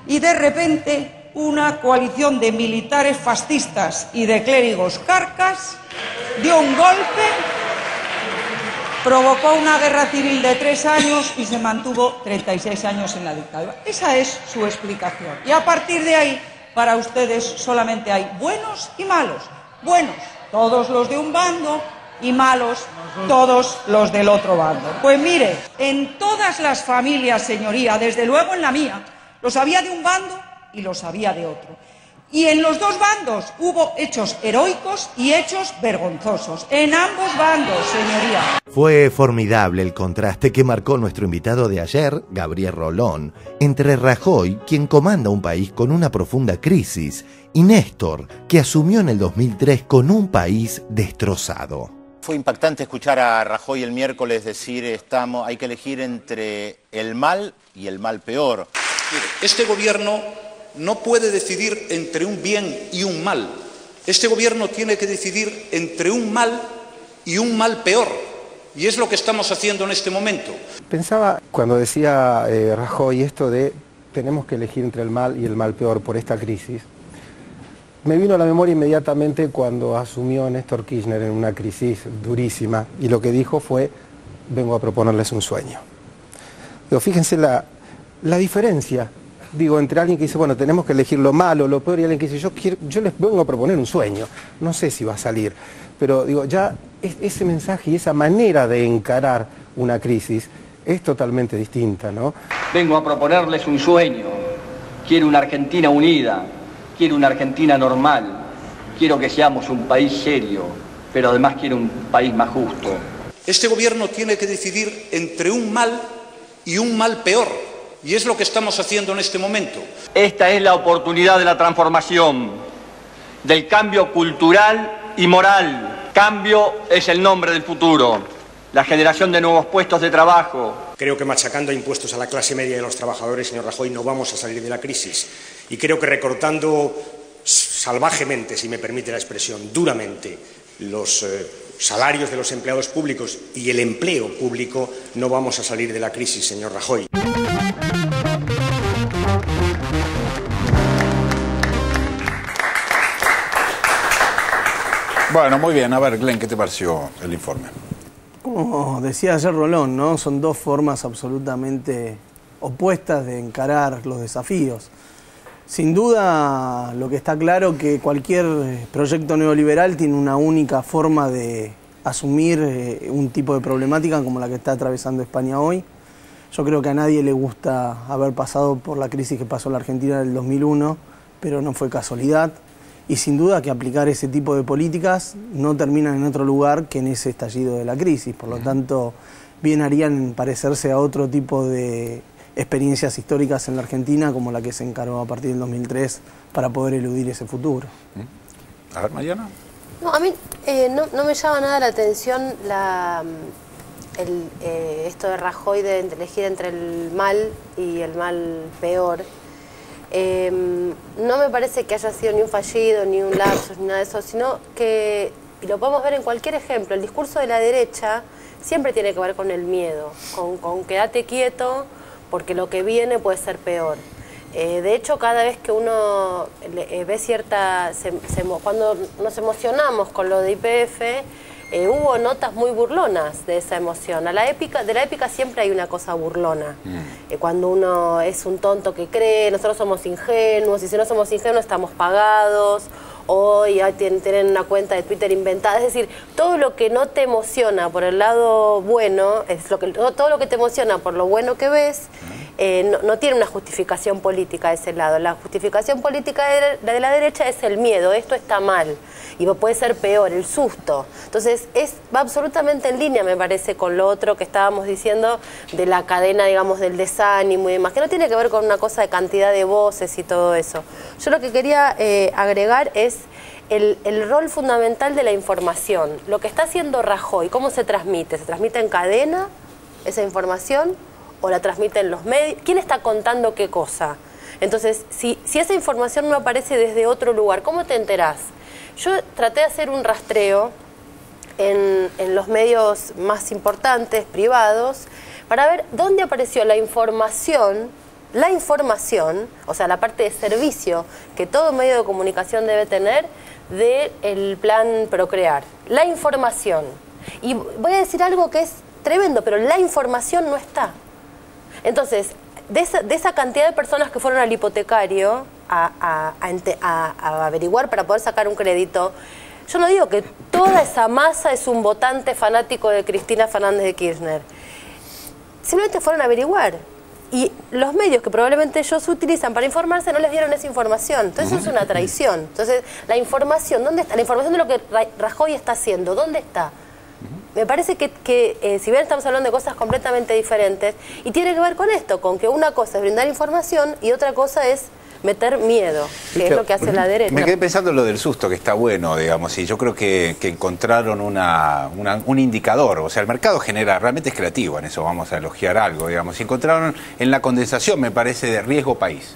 y de repente una coalición de militares fascistas y de clérigos carcas dio un golpe, provocó una guerra civil de 3 años y se mantuvo 36 años en la dictadura. Esa es su explicación. Y a partir de ahí, para ustedes solamente hay buenos y malos. Buenos, todos los de un bando, y malos, todos los del otro bando. Pues mire, en todas las familias, señoría, desde luego en la mía, los había de un bando y los había de otro. Y en los dos bandos hubo hechos heroicos y hechos vergonzosos. En ambos bandos, señoría. Fue formidable el contraste que marcó nuestro invitado de ayer, Gabriel Rolón, entre Rajoy, quien comanda un país con una profunda crisis, y Néstor, que asumió en el 2003 con un país destrozado. Fue impactante escuchar a Rajoy el miércoles decir hay que elegir entre el mal y el mal peor. Este gobierno no puede decidir entre un bien y un mal. Este gobierno tiene que decidir entre un mal y un mal peor. Y es lo que estamos haciendo en este momento. Pensaba cuando decía Rajoy esto de tenemos que elegir entre el mal y el mal peor por esta crisis. Me vino a la memoria inmediatamente cuando asumió Néstor Kirchner en una crisis durísima y lo que dijo fue, vengo a proponerles un sueño. Digo, fíjense la diferencia, digo, entre alguien que dice, bueno, tenemos que elegir lo malo, lo peor, y alguien que dice, yo les vengo a proponer un sueño, no sé si va a salir, pero digo, ya ese mensaje y esa manera de encarar una crisis es totalmente distinta, ¿no? Vengo a proponerles un sueño, quiero una Argentina unida. Quiero una Argentina normal, quiero que seamos un país serio, pero además quiero un país más justo. Este gobierno tiene que decidir entre un mal y un mal peor, y es lo que estamos haciendo en este momento. Esta es la oportunidad de la transformación, del cambio cultural y moral. Cambio es el nombre del futuro, la generación de nuevos puestos de trabajo. Creo que machacando impuestos a la clase media y a los trabajadores, señor Rajoy, no vamos a salir de la crisis. Y creo que recortando salvajemente, si me permite la expresión, duramente, los salarios de los empleados públicos y el empleo público, no vamos a salir de la crisis, señor Rajoy. Bueno, muy bien. A ver, Glenn, ¿qué te pareció el informe? Como decía ayer Rolón, ¿no? Son dos formas absolutamente opuestas de encarar los desafíos. Sin duda, lo que está claro que cualquier proyecto neoliberal tiene una única forma de asumir un tipo de problemática como la que está atravesando España hoy. Yo creo que a nadie le gusta haber pasado por la crisis que pasó la Argentina en el 2001, pero no fue casualidad. Y sin duda que aplicar ese tipo de políticas no terminan en otro lugar que en ese estallido de la crisis. Por lo tanto, bien harían parecerse a otro tipo de experiencias históricas en la Argentina como la que se encaró a partir del 2003 para poder eludir ese futuro. A ver, Mariana. No, a mí no me llama nada la atención esto de Rajoy de elegir entre el mal y el mal peor. No me parece que haya sido ni un fallido, ni un lapsus, ni nada de eso, sino que, y lo podemos ver en cualquier ejemplo, el discurso de la derecha siempre tiene que ver con el miedo, con quédate quieto, porque lo que viene puede ser peor. De hecho, cada vez que uno ve cuando nos emocionamos con lo de YPF, hubo notas muy burlonas de esa emoción. De la épica siempre hay una cosa burlona. Cuando uno es un tonto que cree, nosotros somos ingenuos, y si no somos ingenuos estamos pagados, o ya tienen una cuenta de Twitter inventada. Es decir, todo lo que no te emociona por el lado bueno, todo lo que te emociona por lo bueno que ves, no tiene una justificación política de ese lado. La justificación política de la derecha es el miedo, esto está mal, y puede ser peor, el susto. Entonces, va absolutamente en línea, me parece, con lo otro que estábamos diciendo de la cadena, digamos, del desánimo y demás, que no tiene que ver con una cosa de cantidad de voces y todo eso. Yo lo que quería agregar es el rol fundamental de la información. Lo que está haciendo Rajoy, ¿cómo se transmite? ¿Se transmite en cadena esa información o la transmiten los medios? ¿Quién está contando qué cosa? Entonces, si esa información no aparece desde otro lugar, ¿cómo te enterás? Yo traté de hacer un rastreo en los medios más importantes, privados, para ver dónde apareció la información, o sea, la parte de servicio que todo medio de comunicación debe tener del plan Procrear. La información. Y voy a decir algo que es tremendo, pero la información no está. Entonces, de esa cantidad de personas que fueron al hipotecario a averiguar para poder sacar un crédito, yo no digo que toda esa masa es un votante fanático de Cristina Fernández de Kirchner. Simplemente fueron a averiguar. Y los medios que probablemente ellos utilizan para informarse no les dieron esa información. Entonces eso es una traición. Entonces, la información, ¿dónde está? La información de lo que Rajoy está haciendo, ¿dónde está? Me parece que si bien estamos hablando de cosas completamente diferentes, y tiene que ver con esto, con que una cosa es brindar información y otra cosa es meter miedo, que es lo que hace la derecha. Me quedé pensando en lo del susto, que está bueno, digamos, y yo creo que encontraron un indicador. O sea, el mercado genera, realmente es creativo en eso, vamos a elogiar algo, digamos. Y encontraron en la condensación, me parece, de riesgo país.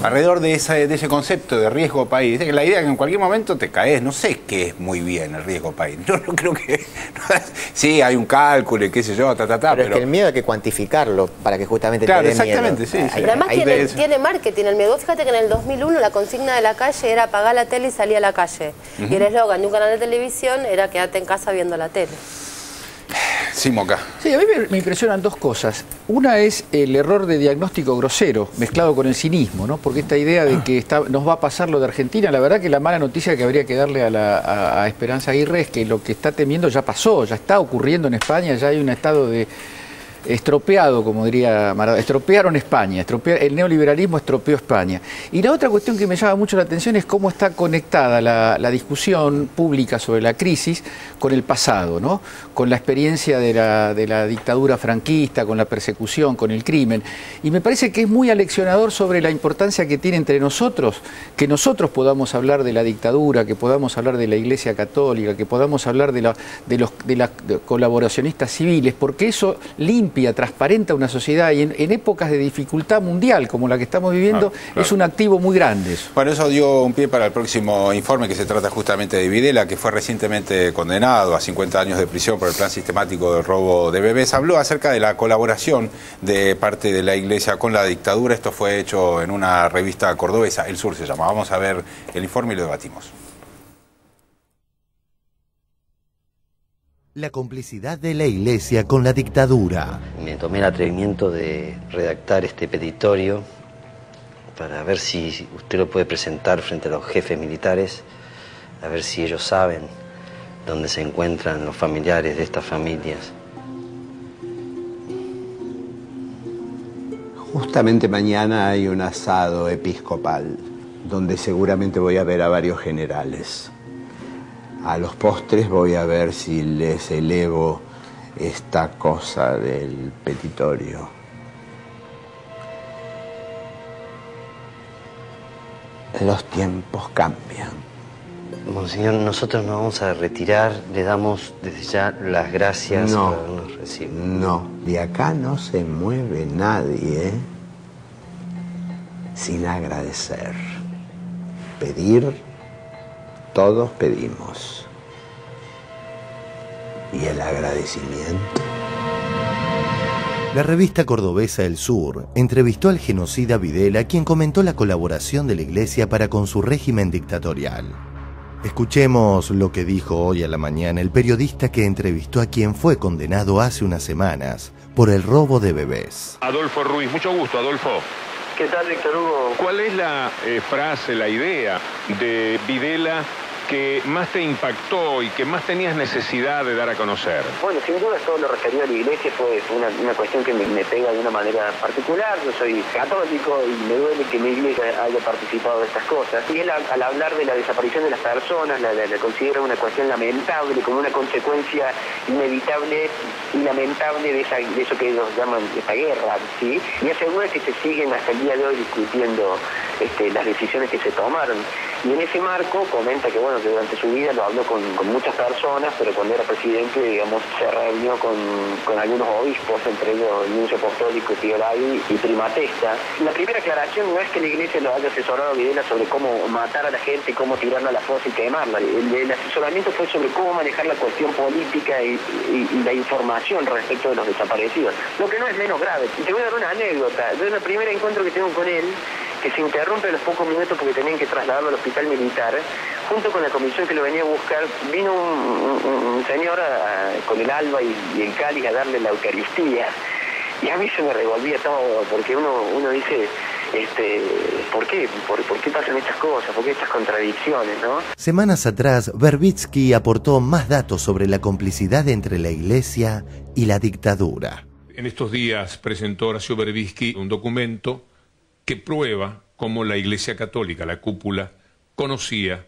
Alrededor de ese concepto de riesgo país, la idea que en cualquier momento te caes, no sé qué es muy bien el riesgo país. Yo no creo que... sí, hay un cálculo y qué sé yo, pero es que el miedo hay que cuantificarlo para que justamente claro, te dé exactamente, miedo. Sí. Además tiene marketing el miedo. Fíjate que en el 2001 la consigna de la calle era apagar la tele y salir a la calle. Y el eslogan de un canal de televisión era quédate en casa viendo la tele. Sí, Moca. Sí, a mí me impresionan dos cosas. Una es el error de diagnóstico grosero, mezclado con el cinismo, ¿no? Porque esta idea de que nos va a pasar lo de Argentina, la verdad que la mala noticia que habría que darle a Esperanza Aguirre es que lo que está temiendo ya pasó, ya está ocurriendo en España, ya hay un estado de estropeado, como diría Maradona, estropearon España, el neoliberalismo estropeó España. Y la otra cuestión que me llama mucho la atención es cómo está conectada la discusión pública sobre la crisis con el pasado, ¿no? Con la experiencia de la dictadura franquista, con la persecución, con el crimen. Y me parece que es muy aleccionador sobre la importancia que tiene entre nosotros, que nosotros podamos hablar de la dictadura, que podamos hablar de la Iglesia Católica, que podamos hablar de las colaboracionistas civiles, porque eso limpia, transparenta una sociedad y en épocas de dificultad mundial como la que estamos viviendo, claro. Es un activo muy grande eso. Bueno, eso dio un pie para el próximo informe, que se trata justamente de Videla, que fue recientemente condenado a 50 años de prisión por el plan sistemático del robo de bebés. Habló acerca de la colaboración de parte de la Iglesia con la dictadura. Esto fue hecho en una revista cordobesa, El Sur se llama. Vamos a ver el informe y lo debatimos. La complicidad de la Iglesia con la dictadura. Me tomé el atrevimiento de redactar este petitorio para ver si usted lo puede presentar frente a los jefes militares, a ver si ellos saben dónde se encuentran los familiares de estas familias. Justamente mañana hay un asado episcopal, donde seguramente voy a ver a varios generales. A los postres voy a ver si les elevo esta cosa del petitorio. Los tiempos cambian. Monseñor, nosotros nos vamos a retirar, le damos desde ya las gracias por habernos recibido. No, de acá no se mueve nadie sin agradecer. Pedir, todos pedimos. ¿Y el agradecimiento? La revista cordobesa El Sur entrevistó al genocida Videla, quien comentó la colaboración de la Iglesia para con su régimen dictatorial. Escuchemos lo que dijo hoy a la mañana el periodista que entrevistó a quien fue condenado hace unas semanas por el robo de bebés. Adolfo Ruiz, mucho gusto, Adolfo. ¿Qué tal, Víctor Hugo? ¿Cuál es la frase, la idea de Videla que más te impactó y que más tenías necesidad de dar a conocer? Bueno, sin duda todo lo referido a la Iglesia fue una cuestión que me pega de una manera particular. Yo soy católico y me duele que mi Iglesia haya participado de estas cosas. Y él, al hablar de la desaparición de las personas, la considera una cuestión lamentable, como una consecuencia inevitable y lamentable de eso que ellos llaman esa guerra, ¿sí? Y asegura que se siguen hasta el día de hoy discutiendo las decisiones que se tomaron. Y en ese marco comenta que, bueno, que durante su vida lo habló con muchas personas, pero cuando era presidente, digamos, se reunió con algunos obispos, entre ellos el nuncio apostólico Pío Lavi y Prima Testa. La primera aclaración no es que la Iglesia lo haya asesorado a Videla sobre cómo matar a la gente, cómo tirarla a la fosa y quemarla. El asesoramiento fue sobre cómo manejar la cuestión política y la información respecto de los desaparecidos, lo que no es menos grave. Te voy a dar una anécdota. Yo en el primer encuentro que tengo con él, que se interrumpe a los pocos minutos porque tenían que trasladarlo al hospital militar, junto con la comisión que lo venía a buscar, vino un señor con el alba y el cáliz a darle la Eucaristía. Y a mí se me revolvía todo, porque uno dice, ¿por qué? ¿Por qué pasan estas cosas? ¿Por qué estas contradicciones, no? Semanas atrás, Verbitsky aportó más datos sobre la complicidad entre la Iglesia y la dictadura. En estos días presentó Horacio Verbitsky un documento que prueba cómo la Iglesia Católica, la cúpula, conocía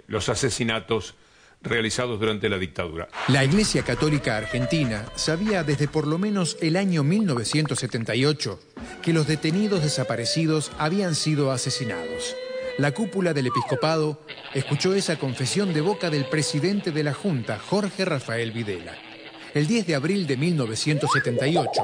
los asesinatos realizados durante la dictadura. La Iglesia Católica Argentina sabía desde por lo menos el año 1978 que los detenidos desaparecidos habían sido asesinados. La cúpula del episcopado escuchó esa confesión de boca del presidente de la Junta, Jorge Rafael Videla. El 10 de abril de 1978,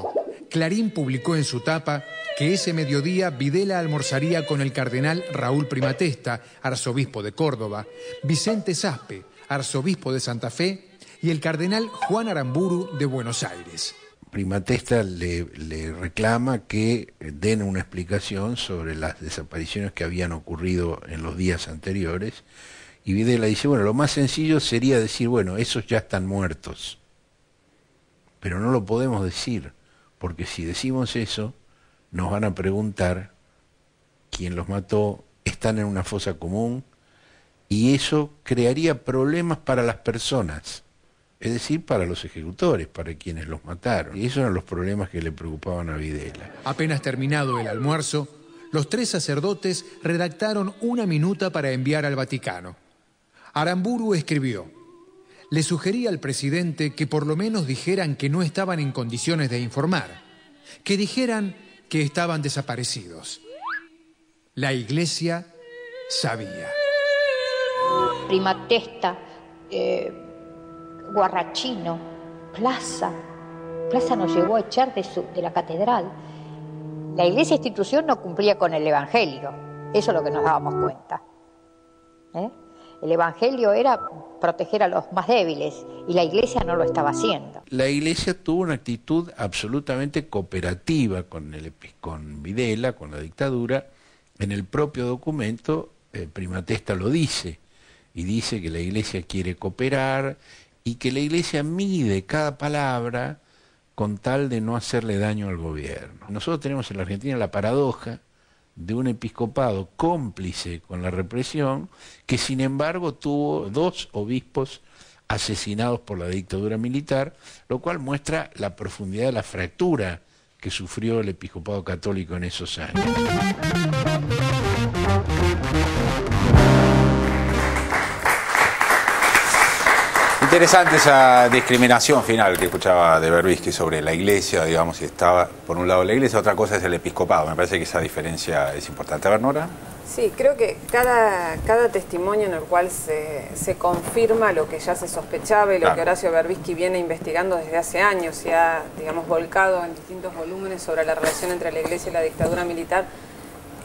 Clarín publicó en su tapa que ese mediodía Videla almorzaría con el cardenal Raúl Prima Testa, arzobispo de Córdoba, Vicente Saspe, arzobispo de Santa Fe, y el cardenal Juan Aramburu de Buenos Aires. Prima Testa le reclama que den una explicación sobre las desapariciones que habían ocurrido en los días anteriores, y Videla dice, bueno, lo más sencillo sería decir, bueno, esos ya están muertos, pero no lo podemos decir, porque si decimos eso, nos van a preguntar quién los mató, están en una fosa común, y eso crearía problemas para las personas, es decir, para los ejecutores, para quienes los mataron. Y esos eran los problemas que le preocupaban a Videla. Apenas terminado el almuerzo, los 3 sacerdotes redactaron una minuta para enviar al Vaticano. Aramburu escribió: le sugería al presidente que por lo menos dijeran que no estaban en condiciones de informar, que dijeran que estaban desaparecidos. La Iglesia sabía. Prima Testa, Guarrachino, Plaza nos llegó a echar de la catedral. La Iglesia institución no cumplía con el Evangelio, eso es lo que nos dábamos cuenta. El Evangelio era proteger a los más débiles y la Iglesia no lo estaba haciendo. La Iglesia tuvo una actitud absolutamente cooperativa con Videla, con la dictadura. En el propio documento, Prima Testa lo dice, y dice que la Iglesia quiere cooperar y que la Iglesia mide cada palabra con tal de no hacerle daño al gobierno. Nosotros tenemos en la Argentina la paradoja de un episcopado cómplice con la represión, que sin embargo tuvo 2 obispos asesinados por la dictadura militar, lo cual muestra la profundidad de la fractura que sufrió el episcopado católico en esos años. Interesante esa discriminación final que escuchaba de Berbisky sobre la Iglesia, digamos, si estaba por un lado la Iglesia, otra cosa es el episcopado. Me parece que esa diferencia es importante. A ver, Nora. Sí, creo que cada testimonio en el cual se confirma lo que ya se sospechaba y lo que Horacio Berbisky viene investigando desde hace años y ha, digamos, volcado en distintos volúmenes sobre la relación entre la Iglesia y la dictadura militar,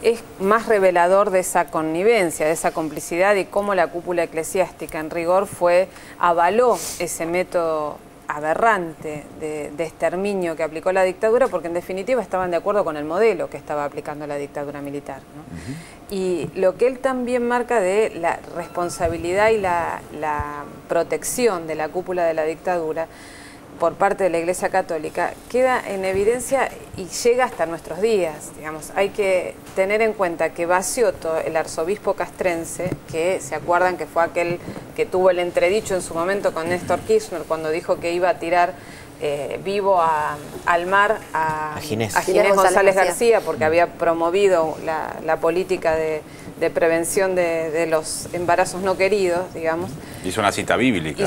es más revelador de esa connivencia, de esa complicidad y cómo la cúpula eclesiástica en rigor avaló ese método aberrante de exterminio que aplicó la dictadura, porque en definitiva estaban de acuerdo con el modelo que estaba aplicando la dictadura militar, ¿no? Y lo que él también marca de la responsabilidad y la protección de la cúpula de la dictadura por parte de la Iglesia Católica queda en evidencia y llega hasta nuestros días. Digamos, hay que tener en cuenta que Baciotto, el arzobispo castrense, que se acuerdan que fue aquel que tuvo el entredicho en su momento con Néstor Kirchner cuando dijo que iba a tirar vivo al mar a Ginés González García porque había promovido la política de prevención de los embarazos no queridos, digamos. Hizo una cita bíblica.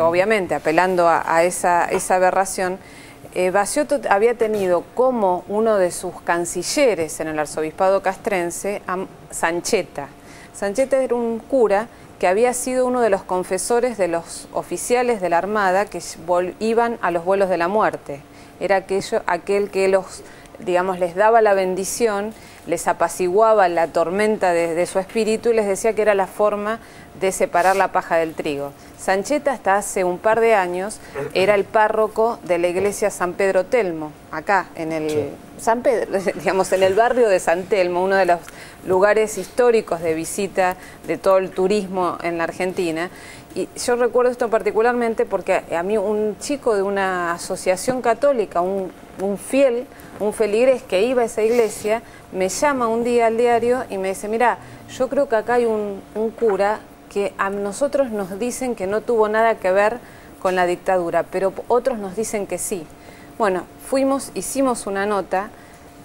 Obviamente, apelando a esa aberración. Baciotto había tenido como uno de sus cancilleres en el arzobispado castrense a Sancheta. Sancheta era un cura que había sido uno de los confesores de los oficiales de la Armada que iban a los vuelos de la muerte. Era aquel que les daba la bendición, les apaciguaba la tormenta de su espíritu y les decía que era la forma de separar la paja del trigo. Sancheta hasta hace un par de años era el párroco de la iglesia San Pedro Telmo, acá en el San Pedro, digamos, en el barrio de San Telmo, uno de los lugares históricos de visita de todo el turismo en la Argentina. Y yo recuerdo esto particularmente porque a mí un chico de una asociación católica, un feligrés que iba a esa iglesia, me llama un día al diario y me dice: mira, yo creo que acá hay un cura que a nosotros nos dicen que no tuvo nada que ver con la dictadura, pero otros nos dicen que sí. Bueno, hicimos una nota,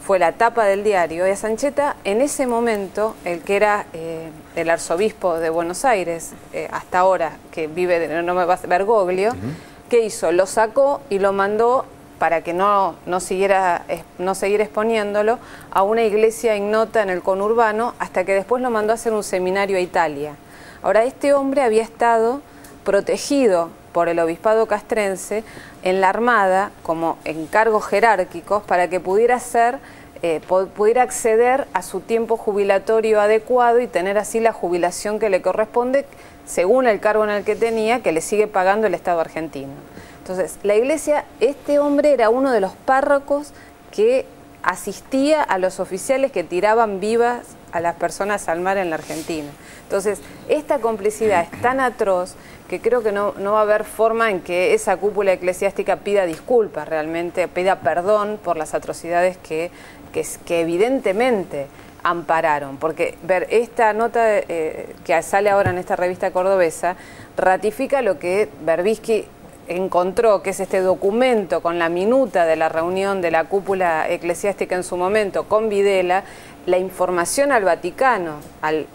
fue la tapa del diario, y a Sancheta en ese momento, el que era el arzobispo de Buenos Aires, hasta ahora, que vive, Bergoglio, ¿qué hizo? Lo sacó y lo mandó para que no siguiera exponiéndolo a una iglesia ignota en el conurbano, hasta que después lo mandó a hacer un seminario a Italia. Ahora, este hombre había estado protegido por el obispado castrense en la Armada como en cargos jerárquicos para que pudiera acceder a su tiempo jubilatorio adecuado y tener así la jubilación que le corresponde según el cargo en el que tenía, que le sigue pagando el Estado argentino. Entonces, la iglesia, este hombre era uno de los párrocos que asistía a los oficiales que tiraban vivas a las personas al mar en la Argentina. Entonces, esta complicidad es tan atroz que creo que no va a haber forma en que esa cúpula eclesiástica pida disculpas realmente, pida perdón por las atrocidades que evidentemente ampararon. Porque ver esta nota que sale ahora en esta revista cordobesa ratifica lo que Berbisky encontró, que es este documento con la minuta de la reunión de la cúpula eclesiástica en su momento con Videla, la información al Vaticano, al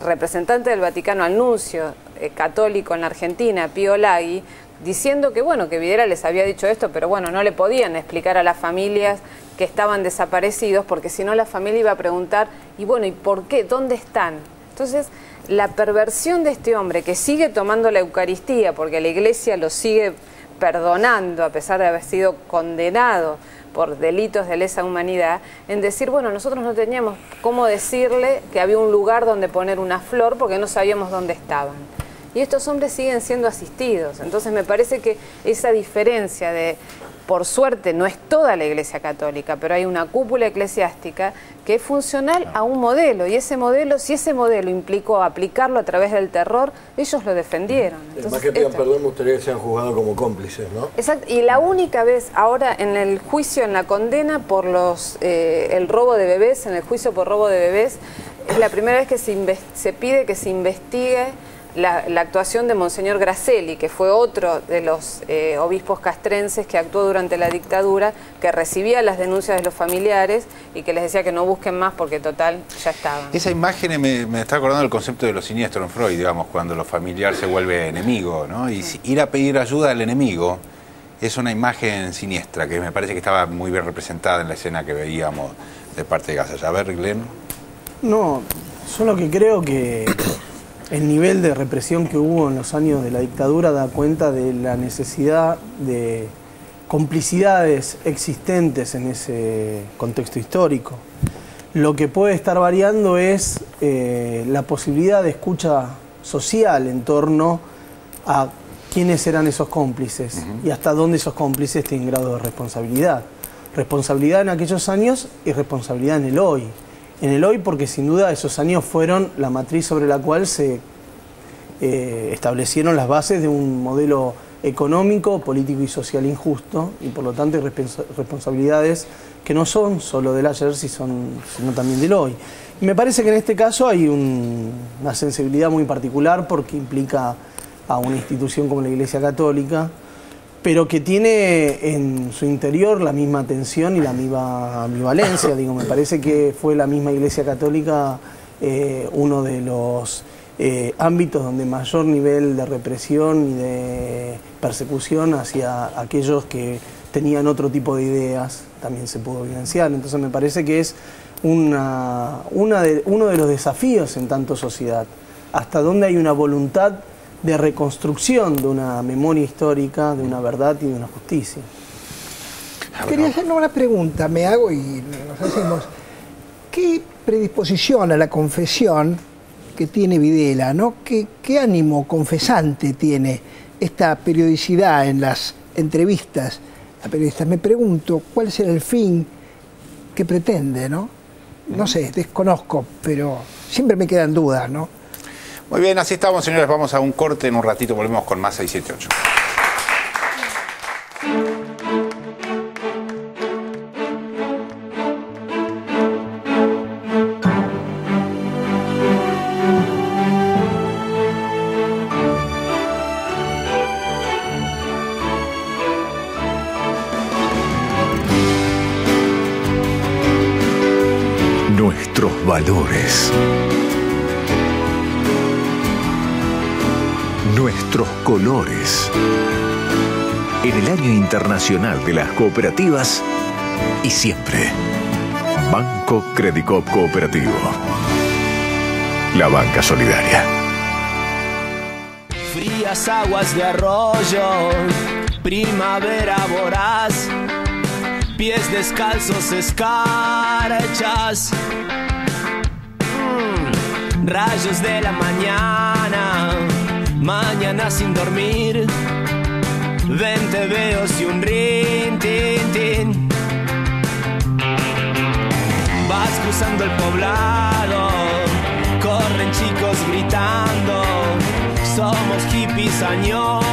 representante del Vaticano, al nuncio católico en la Argentina, Pío Laghi, diciendo que bueno, que Videla les había dicho esto, pero bueno, no le podían explicar a las familias que estaban desaparecidos, porque si no la familia iba a preguntar, y bueno, ¿y por qué? ¿Dónde están? Entonces, la perversión de este hombre que sigue tomando la Eucaristía, porque la Iglesia lo sigue perdonando a pesar de haber sido condenado por delitos de lesa humanidad, en decir, bueno, nosotros no teníamos cómo decirle que había un lugar donde poner una flor porque no sabíamos dónde estaban. Y estos hombres siguen siendo asistidos. Entonces me parece que esa diferencia de, por suerte, no es toda la Iglesia Católica, pero hay una cúpula eclesiástica que es funcional a un modelo. Y ese modelo, si ese modelo implicó aplicarlo a través del terror, ellos lo defendieron. Entonces, más que pidan perdón, me gustaría que sean juzgados como cómplices, ¿no? Exacto. Y la única vez ahora en el juicio, en la condena por el robo de bebés, en el juicio por robo de bebés, es la primera vez que se pide que se investigue la actuación de Monseñor Gracelli, que fue otro de los obispos castrenses que actuó durante la dictadura, que recibía las denuncias de los familiares y que les decía que no busquen más porque total ya estaban. Esa imagen me está acordando del concepto de lo siniestro en Freud, digamos, cuando lo familiar se vuelve enemigo, ¿no? Y ir a pedir ayuda al enemigo es una imagen siniestra que me parece que estaba muy bien representada en la escena que veíamos de parte de Gasalla. A ver, Glenn. No, solo que creo que el nivel de represión que hubo en los años de la dictadura da cuenta de la necesidad de complicidades existentes en ese contexto histórico. Lo que puede estar variando es la posibilidad de escucha social en torno a quiénes eran esos cómplices y hasta dónde esos cómplices tienen grado de responsabilidad. Responsabilidad en aquellos años y responsabilidad en el hoy. En el hoy porque sin duda esos años fueron la matriz sobre la cual se establecieron las bases de un modelo económico, político y social injusto, y por lo tanto hay responsabilidades que no son solo del ayer, sino también del hoy. Y me parece que en este caso hay una sensibilidad muy particular porque implica a una institución como la Iglesia Católica, pero que tiene en su interior la misma tensión y la misma ambivalencia. Digo, me parece que fue la misma Iglesia Católica uno de los ámbitos donde mayor nivel de represión y de persecución hacia aquellos que tenían otro tipo de ideas también se pudo evidenciar. Entonces me parece que es uno de los desafíos en tanto sociedad, hasta dónde hay una voluntad de reconstrucción de una memoria histórica, de una verdad y de una justicia. Quería hacerle una pregunta, me hago y nos hacemos. ¿Qué predisposición a la confesión que tiene Videla, ¿no? ¿Qué ánimo confesante tiene esta periodicidad en las entrevistas a periodistas? Me pregunto cuál será el fin que pretende, ¿no? No sé, desconozco, pero siempre me quedan dudas, ¿no? Muy bien, así estamos, señores. Vamos a un corte, en un ratito volvemos con más 678. Nuestros valores. Nuestros colores. En el Año Internacional de las Cooperativas y siempre. Banco Credicop Cooperativo. La banca solidaria. Frías aguas de arroyo, primavera voraz, pies descalzos, escarchas, rayos de la mañana, mañana sin dormir, 20 veos y un rin, tin, tin. Vas cruzando el poblado, corren chicos gritando, somos hippies añosos,